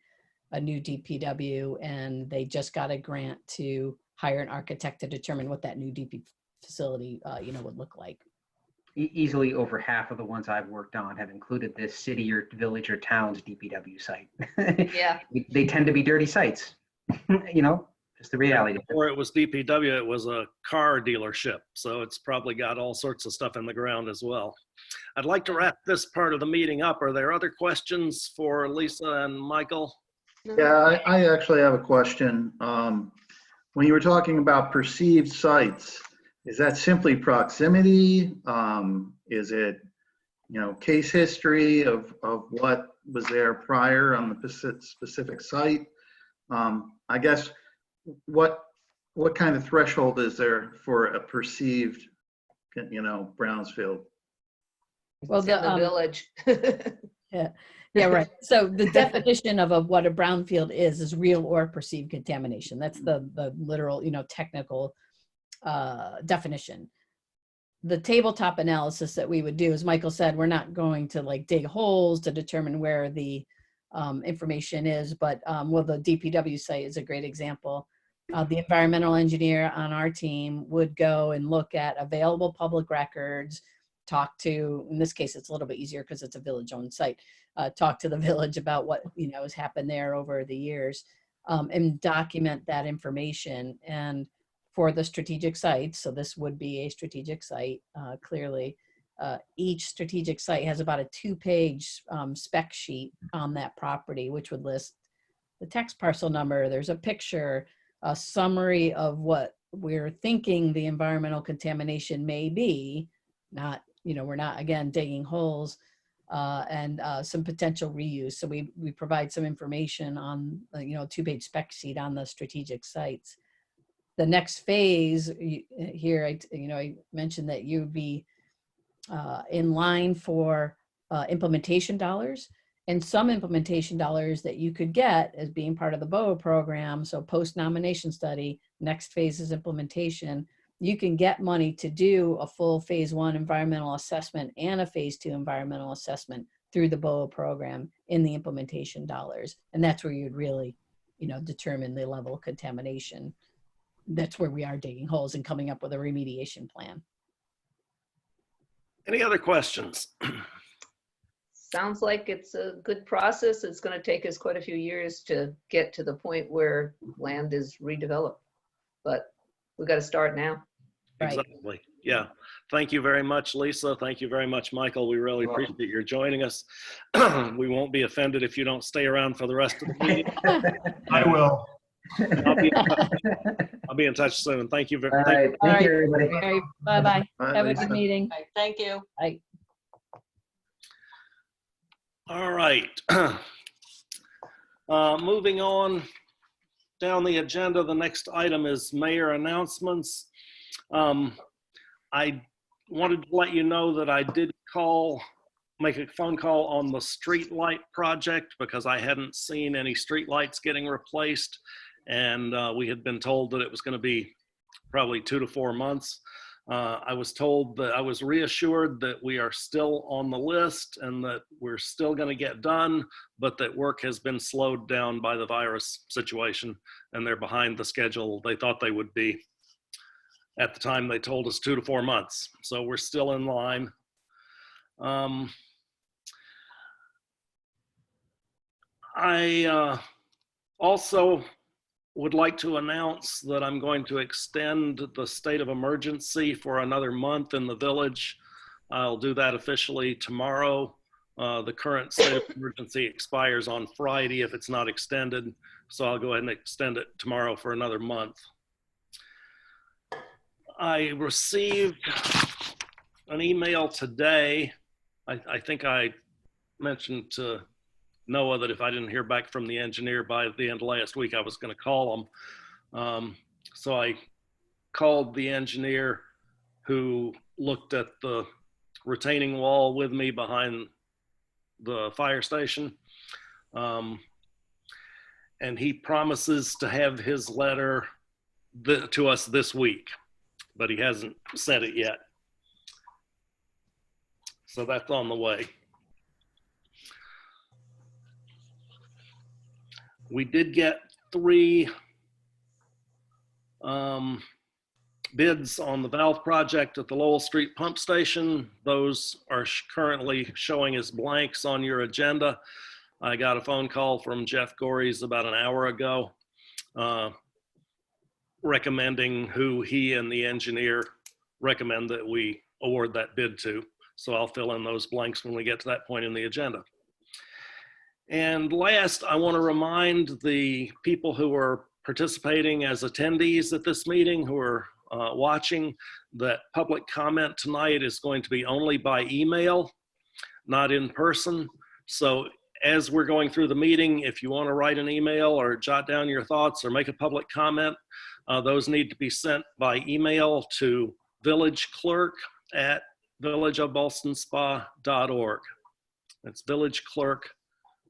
a new DPW, and they just got a grant to hire an architect to determine what that new DP facility, would look like. Easily over half of the ones I've worked on have included this city or village or town's DPW site. Yeah. They tend to be dirty sites, just the reality. Before it was DPW, it was a car dealership. So it's probably got all sorts of stuff in the ground as well. I'd like to wrap this part of the meeting up. Are there other questions for Lisa and Michael? Yeah, I actually have a question. When you were talking about perceived sites, is that simply proximity? Is it, case history of what was there prior on the specific site? I guess what kind of threshold is there for a perceived, Brownsfield? Well, the village. Yeah, right. So the definition of what a brownfield is real or perceived contamination. That's the literal, technical definition. The tabletop analysis that we would do, as Michael said, we're not going to dig holes to determine where the information is, but the DPW site is a great example. The environmental engineer on our team would go and look at available public records, talk to, in this case, it's a little bit easier because it's a village-owned site, talk to the village about what, has happened there over the years, and document that information. And for the strategic sites, so this would be a strategic site, clearly, each strategic site has about a 2-page spec sheet on that property, which would list the tax parcel number, there's a picture, a summary of what we're thinking the environmental contamination may be, not, we're not, again, digging holes, and some potential reuse. So we provide some information on, a 2-page spec sheet on the strategic sites. The next phase here, I mentioned that you'd be in line for implementation dollars, and some implementation dollars that you could get as being part of the BOA program. So post-nomination study, next phase is implementation. You can get money to do a full phase 1 environmental assessment and a phase 2 environmental assessment through the BOA program in the implementation dollars. And that's where you'd really, determine the level of contamination. That's where we are digging holes and coming up with a remediation plan. Any other questions? Sounds like it's a good process. It's going to take us quite a few years to get to the point where land is redeveloped, but we've got to start now. Right. Exactly. Yeah. Thank you very much, Lisa. Thank you very much, Michael. We really appreciate your joining us. We won't be offended if you don't stay around for the rest of the meeting. I will. I'll be in touch soon. Thank you very All much. right. Thank you, everybody. Right. Bye-bye. Bye, Have a Lisa. good meeting. Right, thank you. Bye. All right. Moving on down the agenda, the next item is mayor announcements. I wanted to let you know that I did make a phone call on the street light project because I hadn't seen any street lights getting replaced. And we had been told that it was going to be probably 2 to 4 months. I was told that I was reassured that we are still on the list and that we're still going to get done, but that work has been slowed down by the virus situation and they're behind the schedule they thought they would be at the time they told us 2 to 4 months. So we're still in line. I also would like to announce that I'm going to extend the state of emergency for another month in the village. I'll do that officially tomorrow. The current state of emergency expires on Friday if it's not extended. So I'll go ahead and extend it tomorrow for another month. I received an email today. I think I mentioned to Noah that if I didn't hear back from the engineer by the end of last week, I was going to call him. So I called the engineer who looked at the retaining wall with me behind the fire station. And he promises to have his letter to us this week, but he hasn't sent it yet. So that's on the way. We did get 3 bids on the valve project at the Lowell Street Pump Station. Those are currently showing as blanks on your agenda. I got a phone call from Jeff Gories about an hour ago recommending who he and the engineer recommend that we award that bid to. So I'll fill in those blanks when we get to that point in the agenda. And last, I want to remind the people who are participating as attendees at this meeting, who are watching, that public comment tonight is going to be only by email, not in person. So as we're going through the meeting, if you want to write an email or jot down your thoughts or make a public comment, those need to be sent by email to villageclerk@villageofballstonspa.org. That's villageclerk,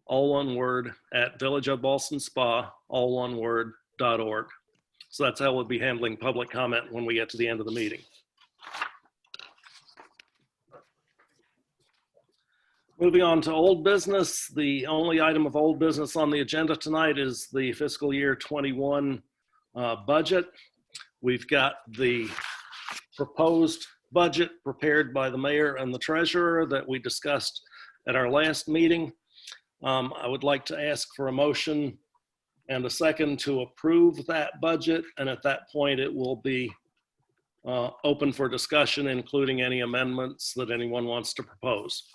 all one word, at villageofballstonspa, all one word.org. So that's how we'll be handling public comment when we get to the end of the meeting. Moving on to old business, the only item of old business on the agenda tonight is the fiscal year 21 budget. We've got the proposed budget prepared by the mayor and the treasurer that we discussed at our last meeting. I would like to ask for a motion and a second to approve that budget. And at that point, it will be open for discussion, including any amendments that anyone wants to propose.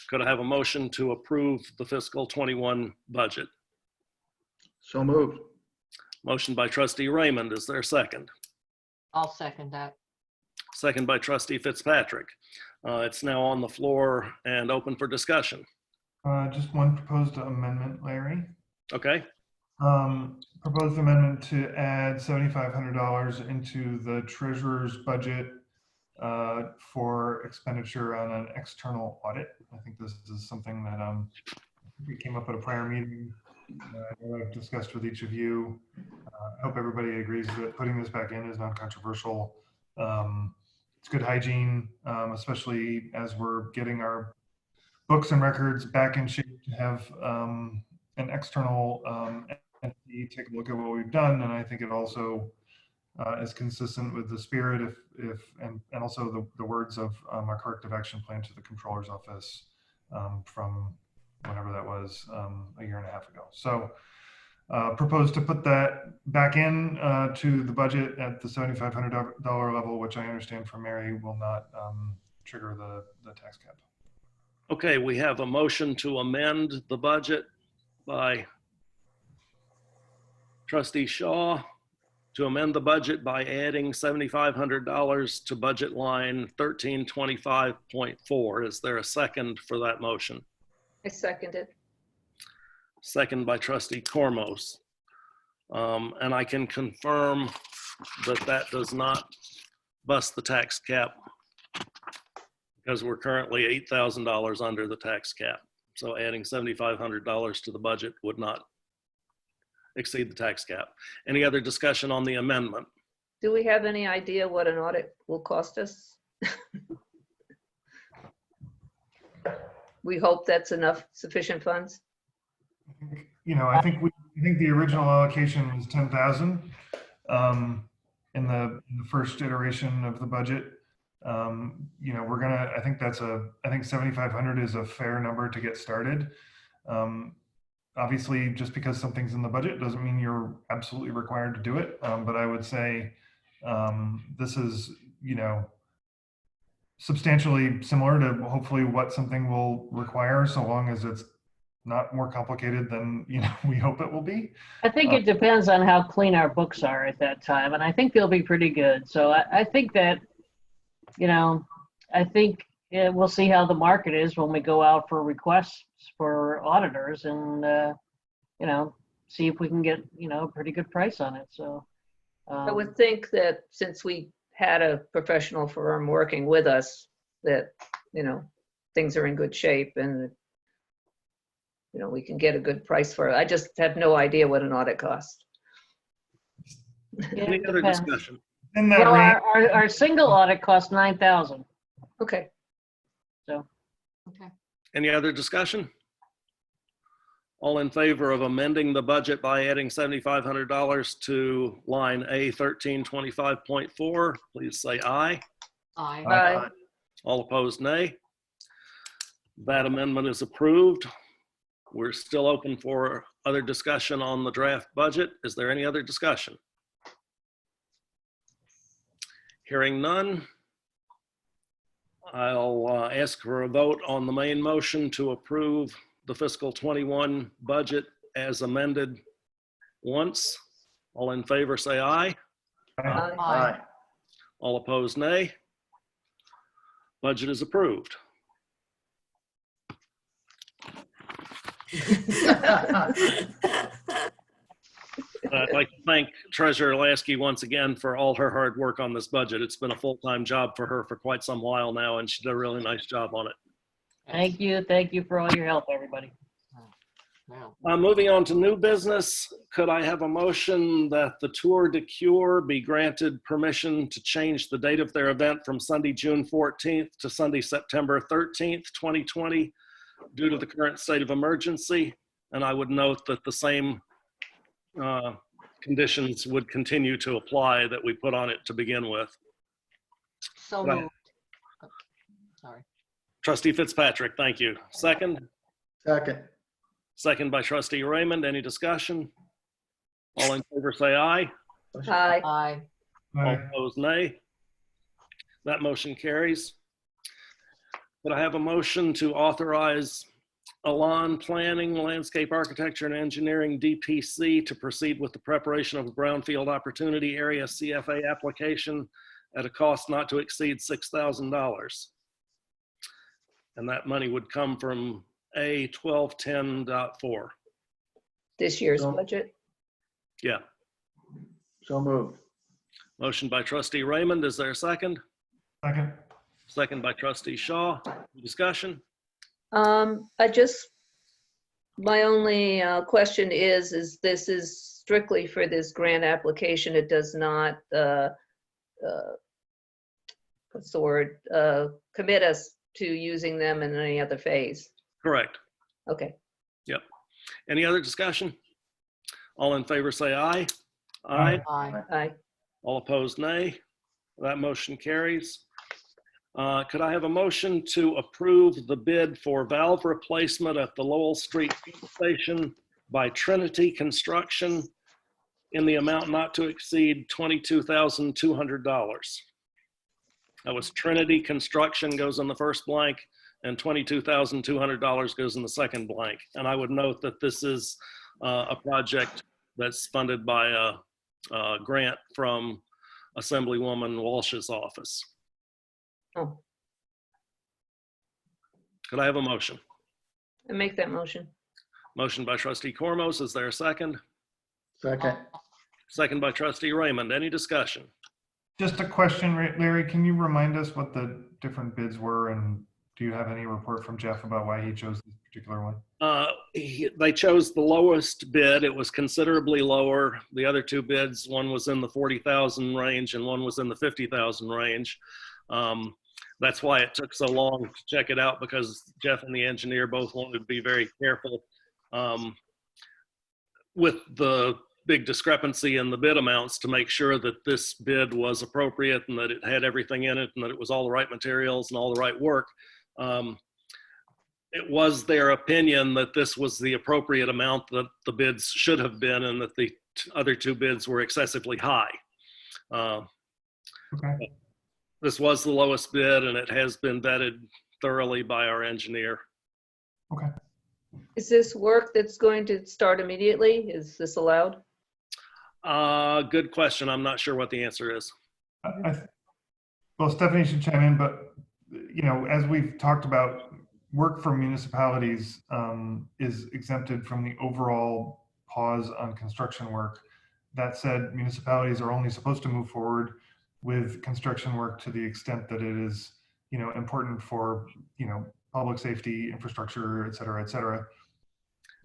Could I have a motion to approve the fiscal 21 budget? So moved. Motion by trustee Raymond. Is there a second? I'll second that. Second by trustee Fitzpatrick. It's now on the floor and open for discussion. Just one proposed amendment, Larry. Okay. Proposed amendment to add $7,500 into the treasurer's budget for expenditure on an external audit. I think this is something that we came up at a prior meeting. I've discussed with each of you. I hope everybody agrees that putting this back in is non-controversial. It's good hygiene, especially as we're getting our books and records back in shape, to have an external entity take a look at what we've done. And I think it also is consistent with the spirit and also the words of our corrective action plan to the controller's office from whenever that was, a year and a half ago. So propose to put that back in to the budget at the $7,500 level, which I understand from Mary will not trigger the tax cap. Okay, we have a motion to amend the budget by trustee Shaw to amend the budget by adding $7,500 to budget line 1325.4. Is there a second for that motion? I second it. Second by trustee Cormos. And I can confirm that that does not bust the tax cap, because we're currently $8,000 under the tax cap. So adding $7,500 to the budget would not exceed the tax cap. Any other discussion on the amendment? Do we have any idea what an audit will cost us? We hope that's enough, sufficient funds. I think the original allocation was 10,000 in the first iteration of the budget. I think 7,500 is a fair number to get started. Obviously, just because something's in the budget doesn't mean you're absolutely required to do it. But I would say this is, substantially similar to hopefully what something will require, so long as it's not more complicated than we hope it will be. I think it depends on how clean our books are at that time, and I think they'll be pretty good. So I think that, we'll see how the market is when we go out for requests for auditors, and see if we can get a pretty good price on it. So I would think that since we had a professional firm working with us, that things are in good shape, and we can get a good price for it. I just have no idea what an audit costs. Any other discussion? In that well, range, our single audit cost $9,000. Okay. So Okay. Any other discussion? All in favor of amending the budget by adding $7,500 to line A1325.4, please say aye. Aye. Aye. All opposed, nay. That amendment is approved. We're still open for other discussion on the draft budget. Is there any other discussion? Hearing none, I'll ask for a vote on the main motion to approve the fiscal 21 budget as amended once. All in favor, say aye. Aye. Aye. All opposed, nay. Budget is approved. I'd like to thank Treasurer Lasky once again for all her hard work on this budget. It's been a full-time job for her for quite some while now, and she did a really nice job on it. thank you for all your help, everybody. Now, Moving on to new business, could I have a motion that the Tour de Cure be granted permission to change the date of their event from Sunday, June 14th to Sunday, September 13th, 2020, due to the current state of emergency? And I would note that the same conditions would continue to apply that we put on it to begin with. so Right. moved. Oh, sorry. Trustee Fitzpatrick, thank you. Second? Second. Second by Trustee Raymond. Any discussion? All in favor say aye. Aye. Aye. All opposed, nay. That motion carries. Could I have a motion to authorize Alon Planning, Landscape Architecture and Engineering, DPC, to proceed with the preparation of a Brownfield Opportunity Area CFA application at a cost not to exceed $6,000? And that money would come from A1210.4. This year's So- budget. Yeah. So moved. Motion by Trustee Raymond. Is there a second? second. Second by Trustee Shaw. Discussion? My only question is this is strictly for this grant application. It does not, what's the word, commit us to using them in any other phase. Correct. Okay. Any other discussion? All in favor say aye. Aye. Aye. Aye. All opposed, nay. That motion carries. Could I have a motion to approve the bid for valve replacement at the Lowell Street Fuel Station by Trinity Construction in the amount not to exceed $22,200? That was Trinity Construction goes in the first blank, and $22,200 goes in the second blank. And I would note that this is a project that's funded by a grant from Assemblywoman Walsh's office. Oh, Could I have a motion? I make that motion. Motion by Trustee Cormos. Is there a second? Second. Second by Trustee Raymond. Any discussion? Just a question, Larry, can you remind us what the different bids were, and do you have any report from Jeff about why he chose this particular one? They chose the lowest bid. It was considerably lower. The other two bids, one was in the 40,000 range and one was in the 50,000 range. That's why it took so long to check it out, because Jeff and the engineer both wanted to be very careful with the big discrepancy in the bid amounts to make sure that this bid was appropriate and that it had everything in it and that it was all the right materials and all the right work. It was their opinion that this was the appropriate amount that the bids should have been, and that the other two bids were excessively high. Okay. This was the lowest bid, and it has been vetted thoroughly by our engineer. Okay. Is this work that's going to start immediately? Is this allowed? Good question. I'm not sure what the answer is. Well, Stephanie should chime in, but you know, as we've talked about, work for municipalities is exempted from the overall pause on construction work. That said, municipalities are only supposed to move forward with construction work to the extent that it is, you know, important for, you know, public safety, infrastructure, et cetera, et cetera.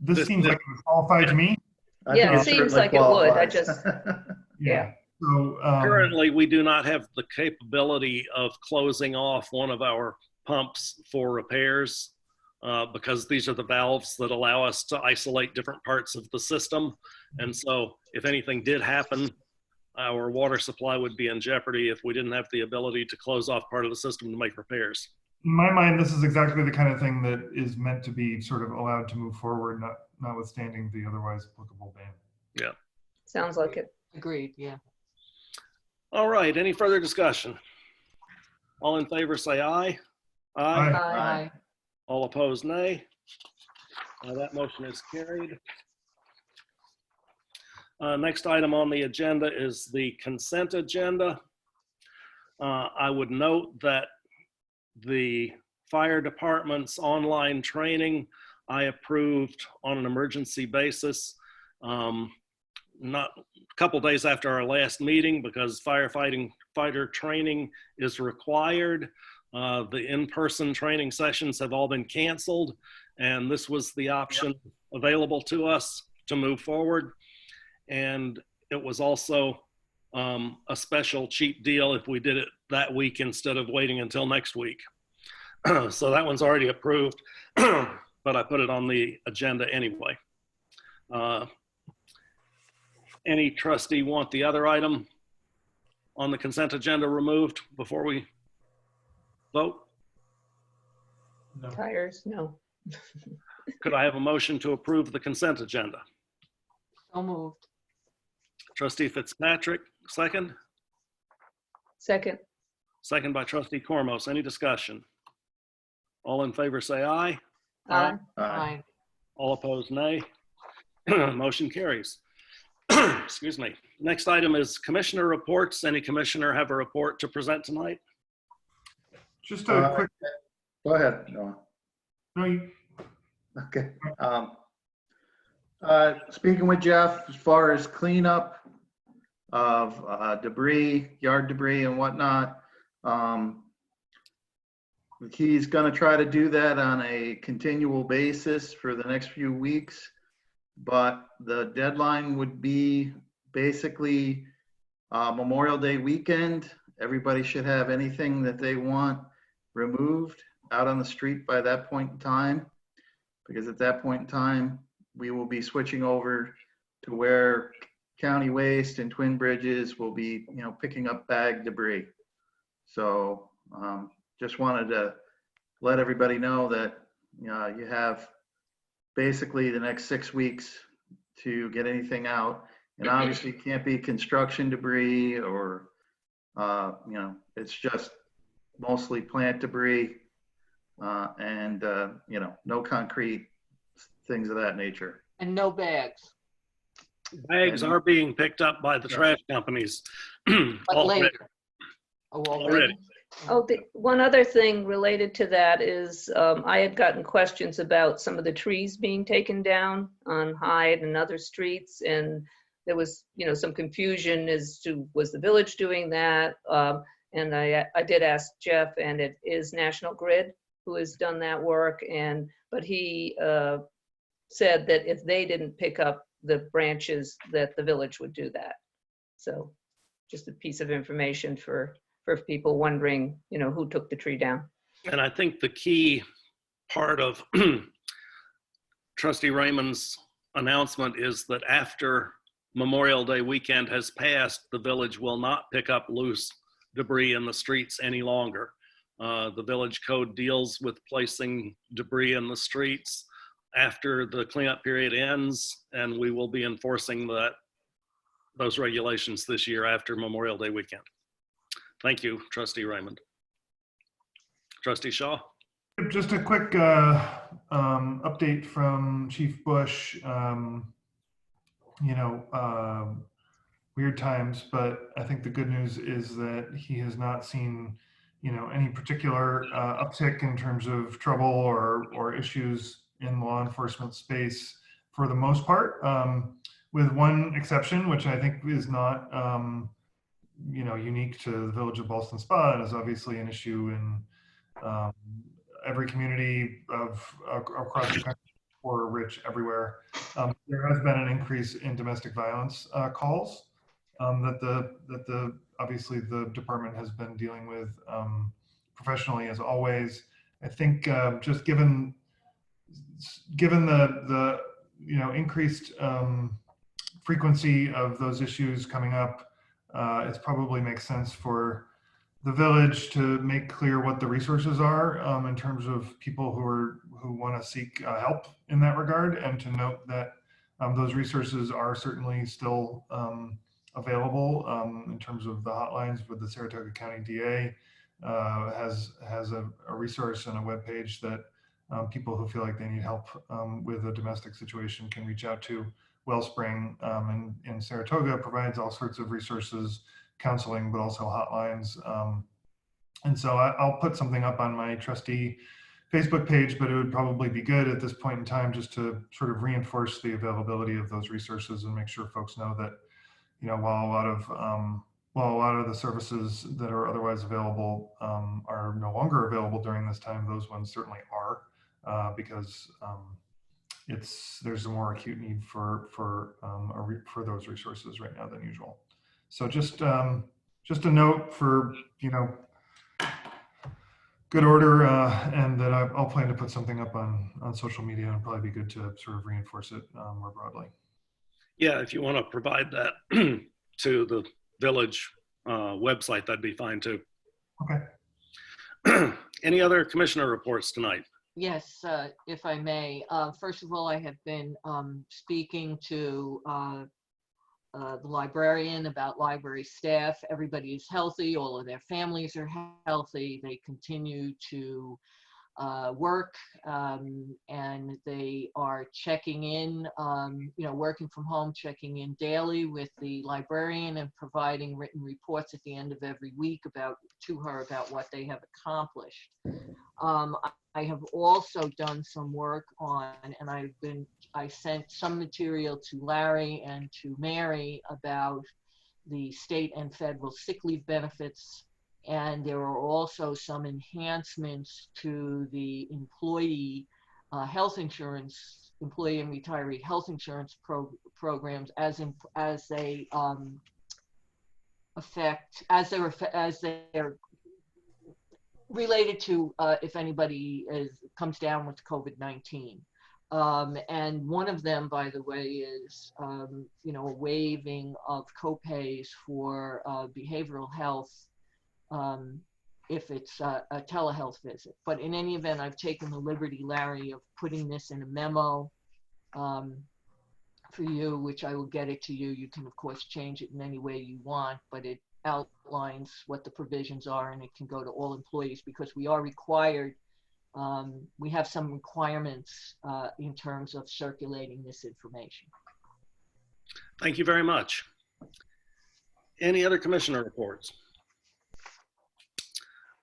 This seems like it would qualify to me. Yeah, it seems like it would. I just, yeah. So currently, we do not have the capability of closing off one of our pumps for repairs because these are the valves that allow us to isolate different parts of the system. And so if anything did happen, our water supply would be in jeopardy if we didn't have the ability to close off part of the system to make repairs. in my mind, this is exactly the kind of thing that is meant to be sort of allowed to move forward, notwithstanding the otherwise applicable ban. Yeah. Sounds like it. Agreed, yeah. All right, any further discussion? All in favor say aye. Aye. Aye. All opposed, nay. That motion is carried. Next item on the agenda is the consent agenda. I would note that the fire department's online training I approved on an emergency basis, not a couple days after our last meeting, because fighter training is required. The in-person training sessions have all been canceled, and this was the option available to us to move forward. And it was also a special cheap deal if we did it that week instead of waiting until next week. So that one's already approved, but I put it on the agenda anyway. Any trustee want the other item on the consent agenda removed before we vote? No. Tires, no. Could I have a motion to approve the consent agenda? So moved. Trustee Fitzpatrick, second. Second. Second by trustee Cormos. Any discussion? All in favor say aye. Aye. Aye. All opposed, nay. Motion carries. Excuse me. Next item is commissioner reports. Any commissioner have a report to present tonight? Just a quick. Go ahead, Noah. No, you, Okay. Speaking with Jeff, as far as cleanup of debris, yard debris and whatnot, he's going to try to do that on a continual basis for the next few weeks, but the deadline would be basically Memorial Day weekend. Everybody should have anything that they want removed out on the street by that point in time, because at that point in time, we will be switching over to where county waste and Twin Bridges will be, you know, picking up bagged debris. So just wanted to let everybody know that you have basically the next 6 weeks to get anything out. And obviously it can't be construction debris or, it's just mostly plant debris and, no concrete, things of that nature. And no bags, Bags are being picked up by the trash companies. but later. Oh, Already. Oh, one other thing related to that is I had gotten questions about some of the trees being taken down on Hyde and other streets, and there was, some confusion as to was the village doing that. And I did ask Jeff, and it is National Grid who has done that work, but he said that if they didn't pick up the branches, that the village would do that. So just a piece of information for people wondering, you know, who took the tree down. And I think the key part of Trustee Raymond's announcement is that after Memorial Day weekend has passed, the village will not pick up loose debris in the streets any longer. The village code deals with placing debris in the streets after the cleanup period ends, and we will be enforcing those regulations this year after Memorial Day weekend. Thank you, Trustee Raymond. Trustee Shaw? Just a quick update from Chief Bush. Weird times, but I think the good news is that he has not seen, any particular uptick in terms of trouble or issues in law enforcement space for the most part, with one exception, which I think is not, unique to the village of Ballston Spa, and is obviously an issue in every community across the country, poor or rich, everywhere. There has been an increase in domestic violence calls that obviously the department has been dealing with professionally, as always. I think just given the increased frequency of those issues coming up, it probably makes sense for the village to make clear what the resources are in terms of people who want to seek help in that regard, and to note that those resources are certainly still available in terms of the hotlines. With the Saratoga County DA has a resource and a webpage that people who feel like they need help with a domestic situation can reach out to. Wellspring in Saratoga provides all sorts of resources, counseling, but also hotlines. And so I'll put something up on my trustee Facebook page, but it would probably be good at this point in time just to sort of reinforce the availability of those resources and make sure folks know that, while a lot of the services that are otherwise available are no longer available during this time, those ones certainly are, because there's a more acute need for those resources right now than usual. So just a note for good order, and that I'll plan to put something up on social media, and probably be good to sort of reinforce it more broadly. Yeah, if you want to provide that to the village website, that'd be fine too. Okay. Any other commissioner reports tonight? Yes, if I may. First of all, I have been speaking to the librarian about library staff. Everybody is healthy. All of their families are healthy. They continue to work, and they are checking in, working from home, checking in daily with the librarian and providing written reports at the end of every week to her about what they have accomplished. I have also done some work on, and I sent some material to Larry and to Mary about the state and federal sick leave benefits. And there are also some enhancements to the employee health insurance, employee and retiree health insurance programs as they're related to if anybody comes down with COVID-19. And one of them, by the way, is a waiving of copays for behavioral health if it's a telehealth visit. But in any event, I've taken the liberty, Larry, of putting this in a memo for you, which I will get it to you. You can, of course, change it in any way you want, but it outlines what the provisions are, and it can go to all employees, because we are required, we have some requirements in terms of circulating this information. Thank you very much. Any other commissioner reports?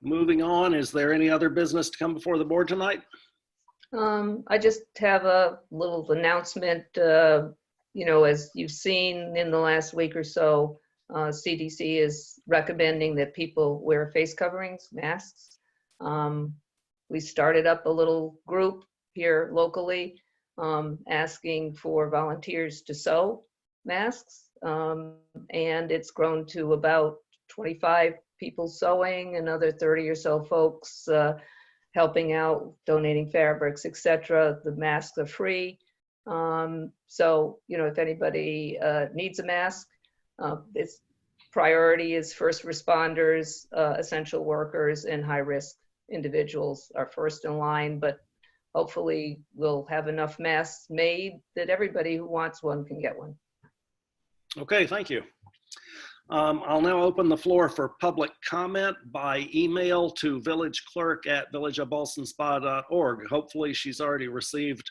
Moving on, is there any other business to come before the board tonight? I just have a little announcement. As you've seen in the last week or so, CDC is recommending that people wear face coverings, masks. We started up a little group here locally. asking for volunteers to sew masks. And it's grown to about 25 people sewing, another 30 or so folks helping out, donating fabrics, etc. The masks are free. So, if anybody needs a mask, its priority is first responders, essential workers, and high-risk individuals are first in line, but hopefully we'll have enough masks made that everybody who wants one can get one. Okay, thank you. I'll now open the floor for public comment by email to villageclerk@villageofballstonspa.org. Hopefully she's already received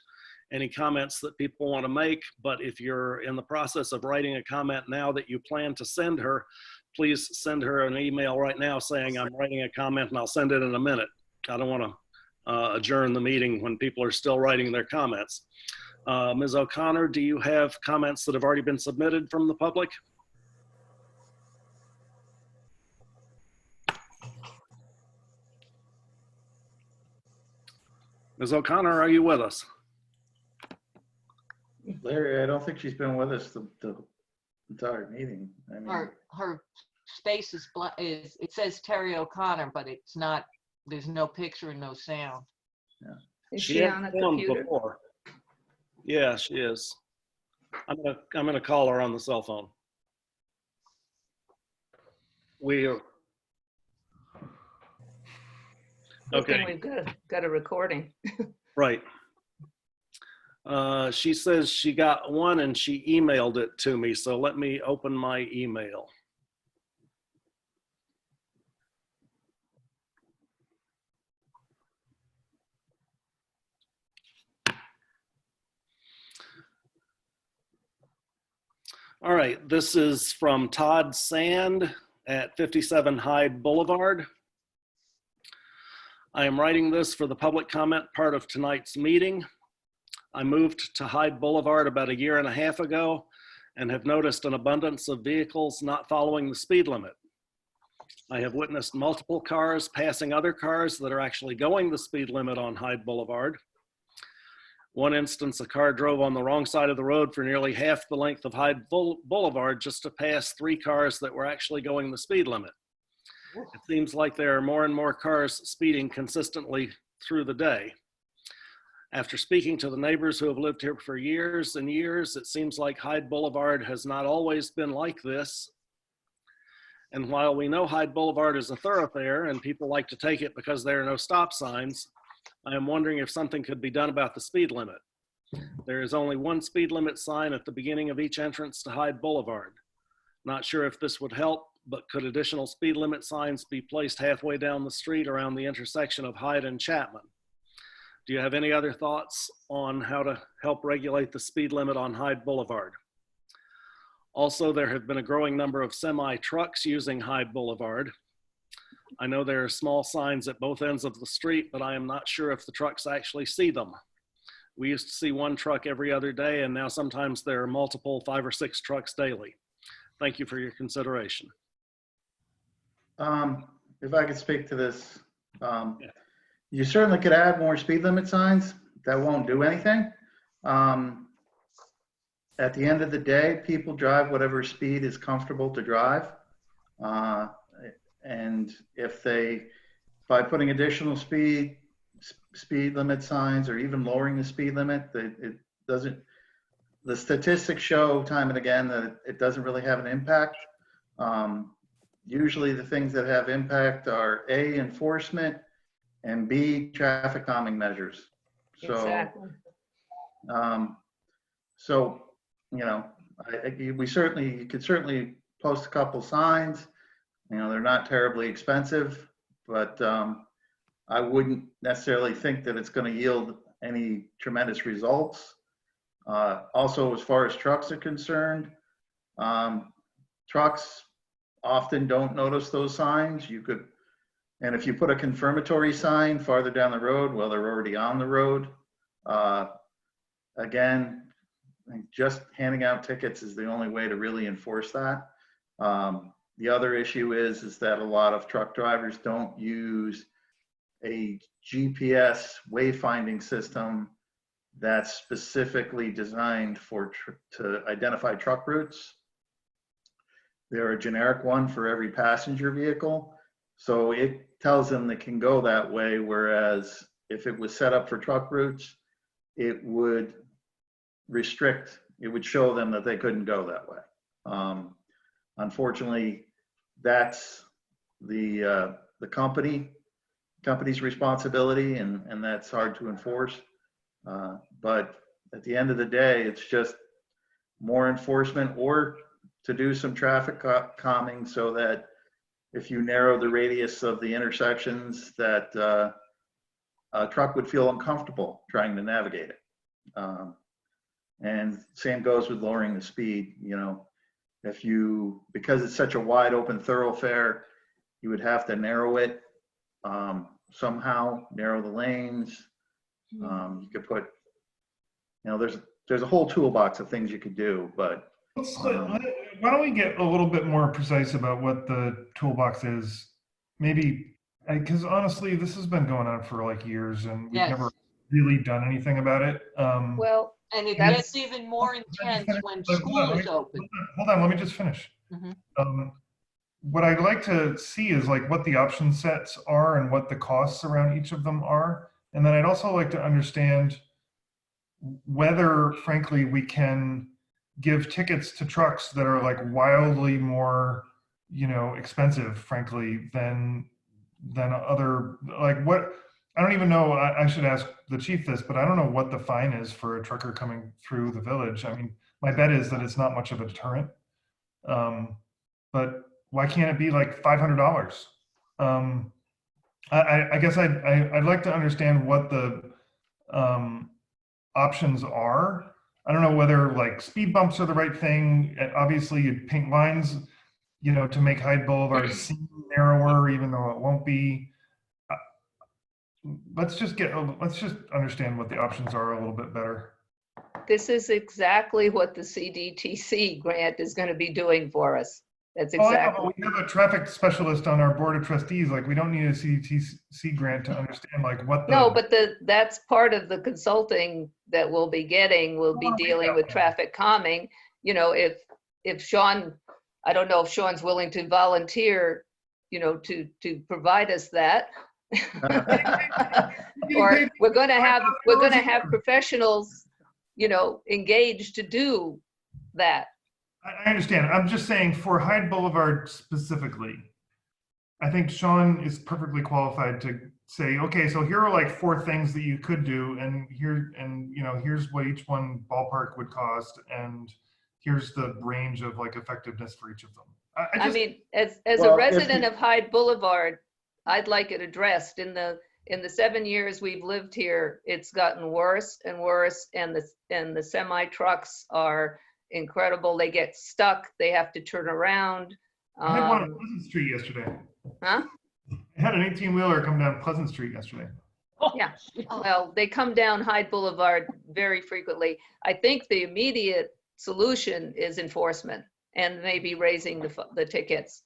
any comments that people want to make, but if you're in the process of writing a comment now that you plan to send her, please send her an email right now saying I'm writing a comment and I'll send it in a minute. I don't want to adjourn the meeting when people are still writing their comments. Ms. O'Connor, do you have comments that have already been submitted from the public? Ms. O'Connor, are you with us? Larry, I don't think she's been with us the entire meeting. I mean, Her space is, it says Terry O'Connor, but it's not, there's no picture and no sound. Is she on a computer? Before. Yeah, she is. I'm gonna call her on the cell phone. Okay. We've got a recording. Right. She says she got one and she emailed it to me. So let me open my email. All right, this is from Todd Sand at 57 Hyde Boulevard. I am writing this for the public comment part of tonight's meeting. I moved to Hyde Boulevard about a year and a half ago and have noticed an abundance of vehicles not following the speed limit. I have witnessed multiple cars passing other cars that are actually going the speed limit on Hyde Boulevard. One instance, a car drove on the wrong side of the road for nearly half the length of Hyde Boulevard just to pass 3 cars that were actually going the speed limit. It seems like there are more and more cars speeding consistently through the day. After speaking to the neighbors who have lived here for years and years, it seems like Hyde Boulevard has not always been like this. And while we know Hyde Boulevard is a thoroughfare and people like to take it because there are no stop signs, I am wondering if something could be done about the speed limit. There is only one speed limit sign at the beginning of each entrance to Hyde Boulevard. Not sure if this would help, but could additional speed limit signs be placed halfway down the street around the intersection of Hyde and Chapman? Do you have any other thoughts on how to help regulate the speed limit on Hyde Boulevard? Also, there have been a growing number of semi-trucks using Hyde Boulevard. I know there are small signs at both ends of the street, but I am not sure if the trucks actually see them. We used to see one truck every other day, and now sometimes there are multiple 5 or 6 trucks daily. Thank you for your consideration. If I could speak to this, you certainly could add more speed limit signs. That won't do anything. At the end of the day, people drive whatever speed is comfortable to drive. And if by putting additional speed limit signs or even lowering the speed limit, the statistics show time and again that it doesn't really have an impact. Usually the things that have impact are A, enforcement, and B, traffic calming measures. So, Exactly. you could certainly post a couple signs. They're not terribly expensive, but I wouldn't necessarily think that it's going to yield any tremendous results. Also, as far as trucks are concerned, trucks often don't notice those signs. And if you put a confirmatory sign farther down the road, well, they're already on the road. Again, just handing out tickets is the only way to really enforce that. The other issue is that a lot of truck drivers don't use a GPS wayfinding system that's specifically designed to identify truck routes. They're a generic one for every passenger vehicle. So it tells them they can go that way, whereas if it was set up for truck routes, it would restrict, it would show them that they couldn't go that way. Unfortunately, that's the company's responsibility, and that's hard to enforce. But at the end of the day, it's just more enforcement, or to do some traffic calming, so that if you narrow the radius of the intersections, that a truck would feel uncomfortable trying to navigate it. And same goes with lowering the speed. You know, because it's such a wide open thoroughfare, you would have to narrow it somehow, narrow the lanes. You could put, you know, there's a whole toolbox of things you could do, but why don't we get a little bit more precise about what the toolbox is? Maybe, because honestly, this has been going on for like years, and we've Yes. never really done anything about it. Well, And it That's- gets even more intense when Hold on, school is open. Hold on, let me just finish. Mhm. What I'd like to see is like what the option sets are and what the costs around each of them are. And then I'd also like to understand whether, frankly, we can give tickets to trucks that are like wildly more, you know, expensive, frankly, than other, like what, I don't even know, I should ask the chief this, but I don't know what the fine is for a trucker coming through the village. I mean, my bet is that it's not much of a deterrent. But why can't it be like $500? I guess I'd like to understand what the options are. I don't know whether like speed bumps are the right thing. Obviously, you'd paint lines, you know, to make Hyde Boulevard seem narrower, even though it won't be. Let's just understand what the options are a little bit better. this is exactly what the CDTC grant is going to be doing for us. That's Oh, I know, exactly. but we have a traffic specialist on our board of trustees. Like, we don't need a CDTC grant to understand like what the. No, but that's part of the consulting that we'll be getting. We'll be dealing with traffic calming. You know, if Sean, I don't know if Sean's willing to volunteer, you know, to provide us that. Or we're going to have professionals, you know, engaged to do that. I understand. I'm just saying for Hyde Boulevard specifically, I think Sean is perfectly qualified to say, okay, so here are like 4 things that you could do, and you know, here's what each one ballpark would cost, and here's the range of like effectiveness for each of them. I mean, as Well, a resident of Hyde Boulevard, I'd like it addressed. In the 7 years we've lived here, it's gotten worse and worse, and the semi trucks are incredible. They get stuck. They have to turn around. I had one on Pleasant Street yesterday. Huh? I had an 18-wheeler come down Pleasant Street yesterday. Yeah. Well, they come down Hyde Boulevard very frequently. I think the immediate solution is enforcement and maybe raising the tickets,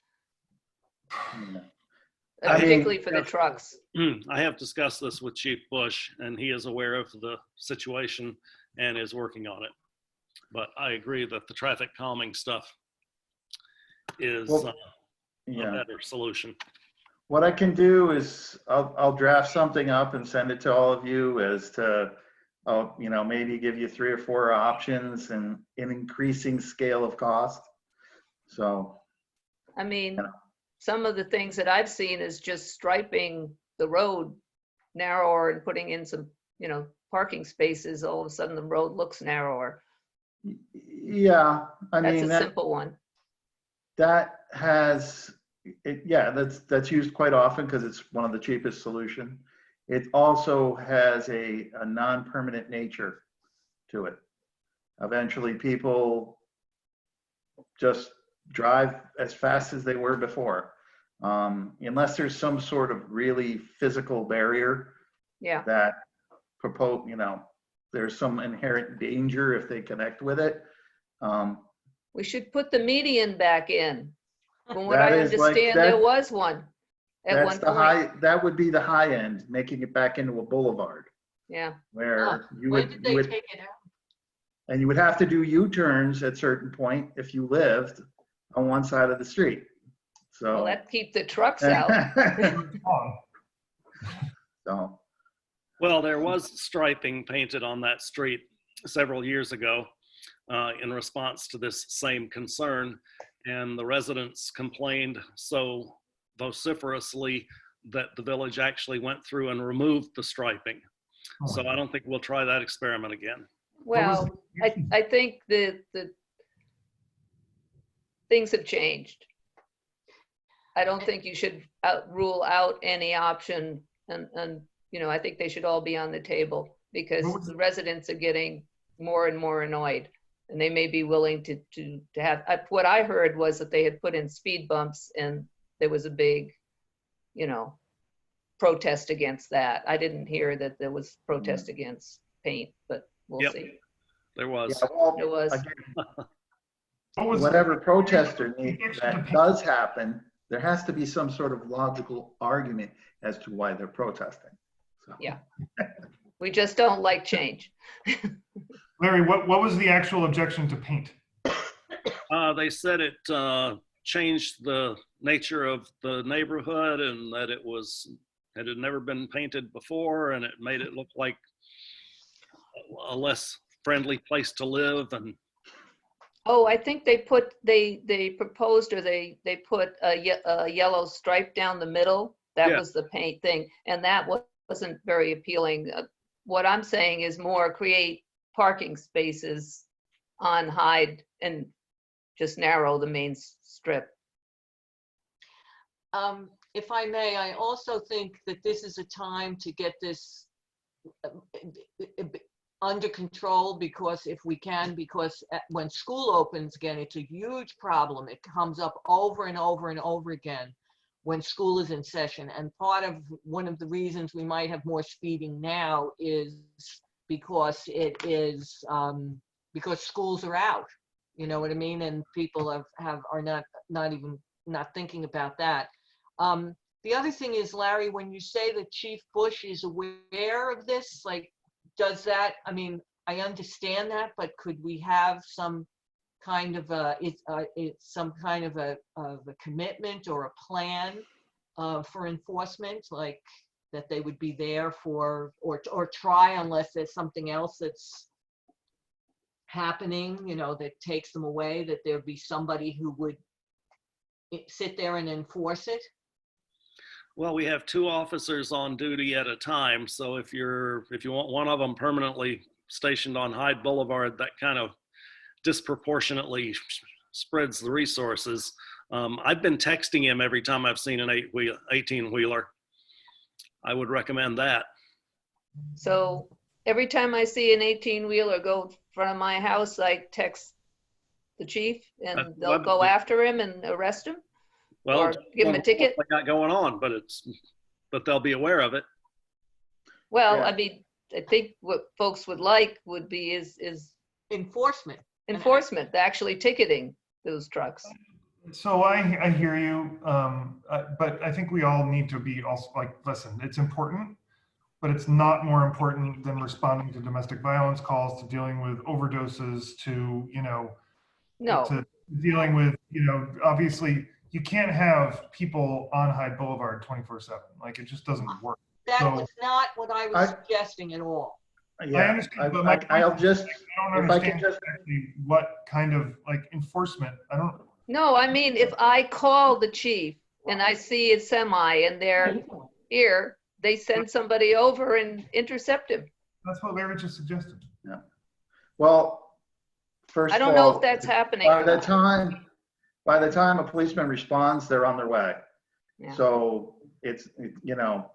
particularly for the trucks. I have discussed this with Chief Bush, and he is aware of the situation and is working on it. But I agree that the traffic calming stuff is a better solution. What I can do is I'll draft something up and send it to all of you as to, you know, maybe give you 3 or 4 options and an increasing scale of cost. So, I mean, some of the things that I've seen is just striping the road narrower and putting in some, you know, parking spaces. All of a sudden the road looks narrower. yeah, I That's mean, a simple one. that has, yeah, that's used quite often because it's one of the cheapest solution. It also has a non-permanent nature to it. Eventually people just drive as fast as they were before. Unless there's some sort of really physical barrier Yeah. that you know, there's some inherent danger if they connect with it. We should put the median back in. From what That I is like understand, that- there was one at That's one the point. high, that would be the high end, making it back into a boulevard. Yeah. where you When would, did you they would, take it out? and you would have to do U-turns at certain point if you lived on one side of the street. Well, So. that keep the trucks out. Long. So, Well, there was striping painted on that street several years ago in response to this same concern. And the residents complained so vociferously that the village actually went through and removed the striping. So I don't think we'll try that experiment again. Well, I think the things have changed. I don't think you should rule out any option, and you know, I think they should all be on the table because the residents are getting more and more annoyed, and they may be willing to have. What I heard was that they had put in speed bumps, and there was a big, you know, protest against that. I didn't hear that there was protest against paint, but we'll see. There was. yeah, well, It was. again, whatever protester that does happen, there has to be some sort of logical argument as to why they're protesting. So. Yeah. We just don't like change. Larry, what was the actual objection to paint? They said it changed the nature of the neighborhood and that it had never been painted before, and it made it look like a less friendly place to live. And Oh, I think they proposed, or they put a yellow stripe down the middle. That Yeah. was the paint thing, and that wasn't very appealing. What I'm saying is more create parking spaces on Hyde and just narrow the main strip. If I may, I also think that this is a time to get this under control, because if we can, because when school opens again, it's a huge problem. It comes up over and over and over again when school is in session. And one of the reasons we might have more speeding now is because because schools are out, you know what I mean? And people are not thinking about that. The other thing is, Larry, when you say that Chief Bush is aware of this, like, does that, I mean, I understand that, but could we have some kind of a commitment or a plan for enforcement, like that they would be there for, or try, unless there's something else that's happening, you know, that takes them away, that there'd be somebody who would sit there and enforce it? well, we have 2 officers on duty at a time. So if you want one of them permanently stationed on Hyde Boulevard, that kind of disproportionately spreads the resources. I've been texting him every time I've seen an 18-wheeler. I would recommend that. So every time I see an 18-wheeler go in front of my house, I text the chief, and they'll go after him and arrest him? Well, Or give them a ticket? They got going on, but they'll be aware of it. Well, Yeah. I mean, I think what folks would like would be is Enforcement. enforcement, actually ticketing those trucks. So I hear you, but I think we all need to be also like, listen, it's important, but it's not more important than responding to domestic violence calls, to dealing with overdoses, to, you know, No, to dealing with, you know, obviously you can't have people on Hyde Boulevard 24/7. Like, it just doesn't work. That So- was not what I was suggesting at all. I yeah, understand, but my I'll point just, is, I don't if I could understand just, exactly what kind of like enforcement. I don't. no, I mean, if I call the chief and I see a semi and they're here, they send somebody over and intercept him. That's what Larry just suggested. well, first I of all. don't know if that's happening. By the time a policeman responds, they're on their way. Yeah. So it's, you know,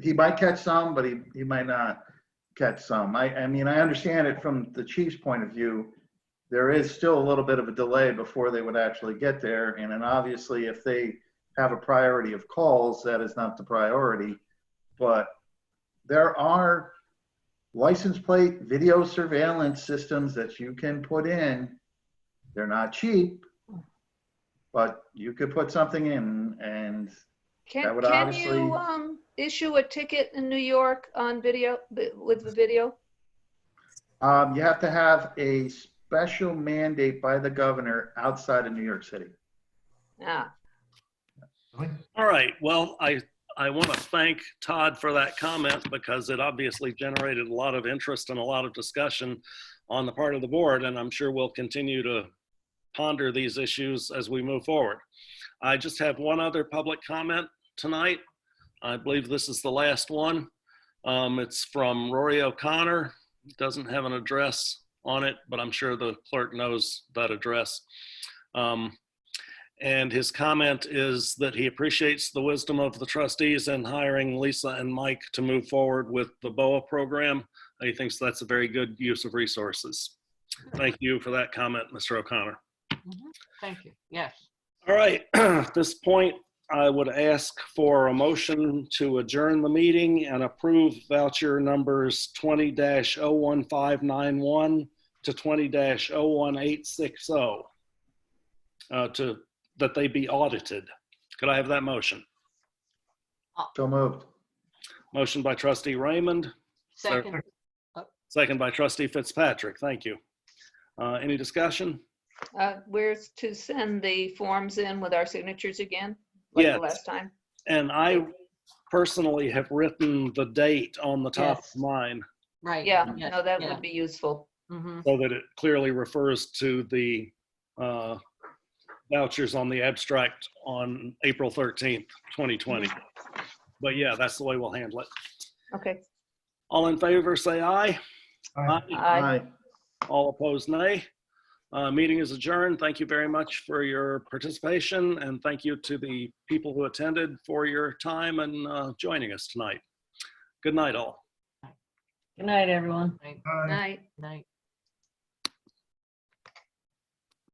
he might catch some, but he might not catch some. I mean, I understand it from the chief's point of view. There is still a little bit of a delay before they would actually get there. And then obviously if they have a priority of calls, that is not the priority. But there are license plate video surveillance systems that you can put in. They're not cheap, but you could put something in, and that would Can obviously. you, issue a ticket in New York on video, with the video? You have to have a special mandate by the governor outside of New York City. Ah, Really? All right, well, I want to thank Todd for that comment because it obviously generated a lot of interest and a lot of discussion on the part of the board, and I'm sure we'll continue to ponder these issues as we move forward. I just have one other public comment tonight. I believe this is the last one. It's from Rory O'Connor. Doesn't have an address on it, but I'm sure the clerk knows that address. And his comment is that he appreciates the wisdom of the trustees in hiring Lisa and Mike to move forward with the BOA program. He thinks that's a very good use of resources. Thank you for that comment, Mr. O'Connor. Thank you. Yes. All right, at this point, I would ask for a motion to adjourn the meeting and approve voucher numbers 20-01591 to 20-01860 that they be audited. Could I have that motion? So moved. Motion by trustee Raymond, Second. second by trustee Fitzpatrick. Thank you. Any discussion? where's to send the forms in with our signatures again, like Yes. the last time? And I personally have written the date on the top Yes. of mine Right. Yeah, yes, no, that yeah. would be useful. Mhm. so that it clearly refers to the vouchers on the abstract on April 13th, 2020. But yeah, that's the way we'll handle it. Okay. All in favor, say aye. Aye. Aye. All opposed, nay. Meeting is adjourned. Thank you very much for your participation, and thank you to the people who attended for your time and joining us tonight. Good night, all. Good night, everyone. Right. Aye. Night. Night.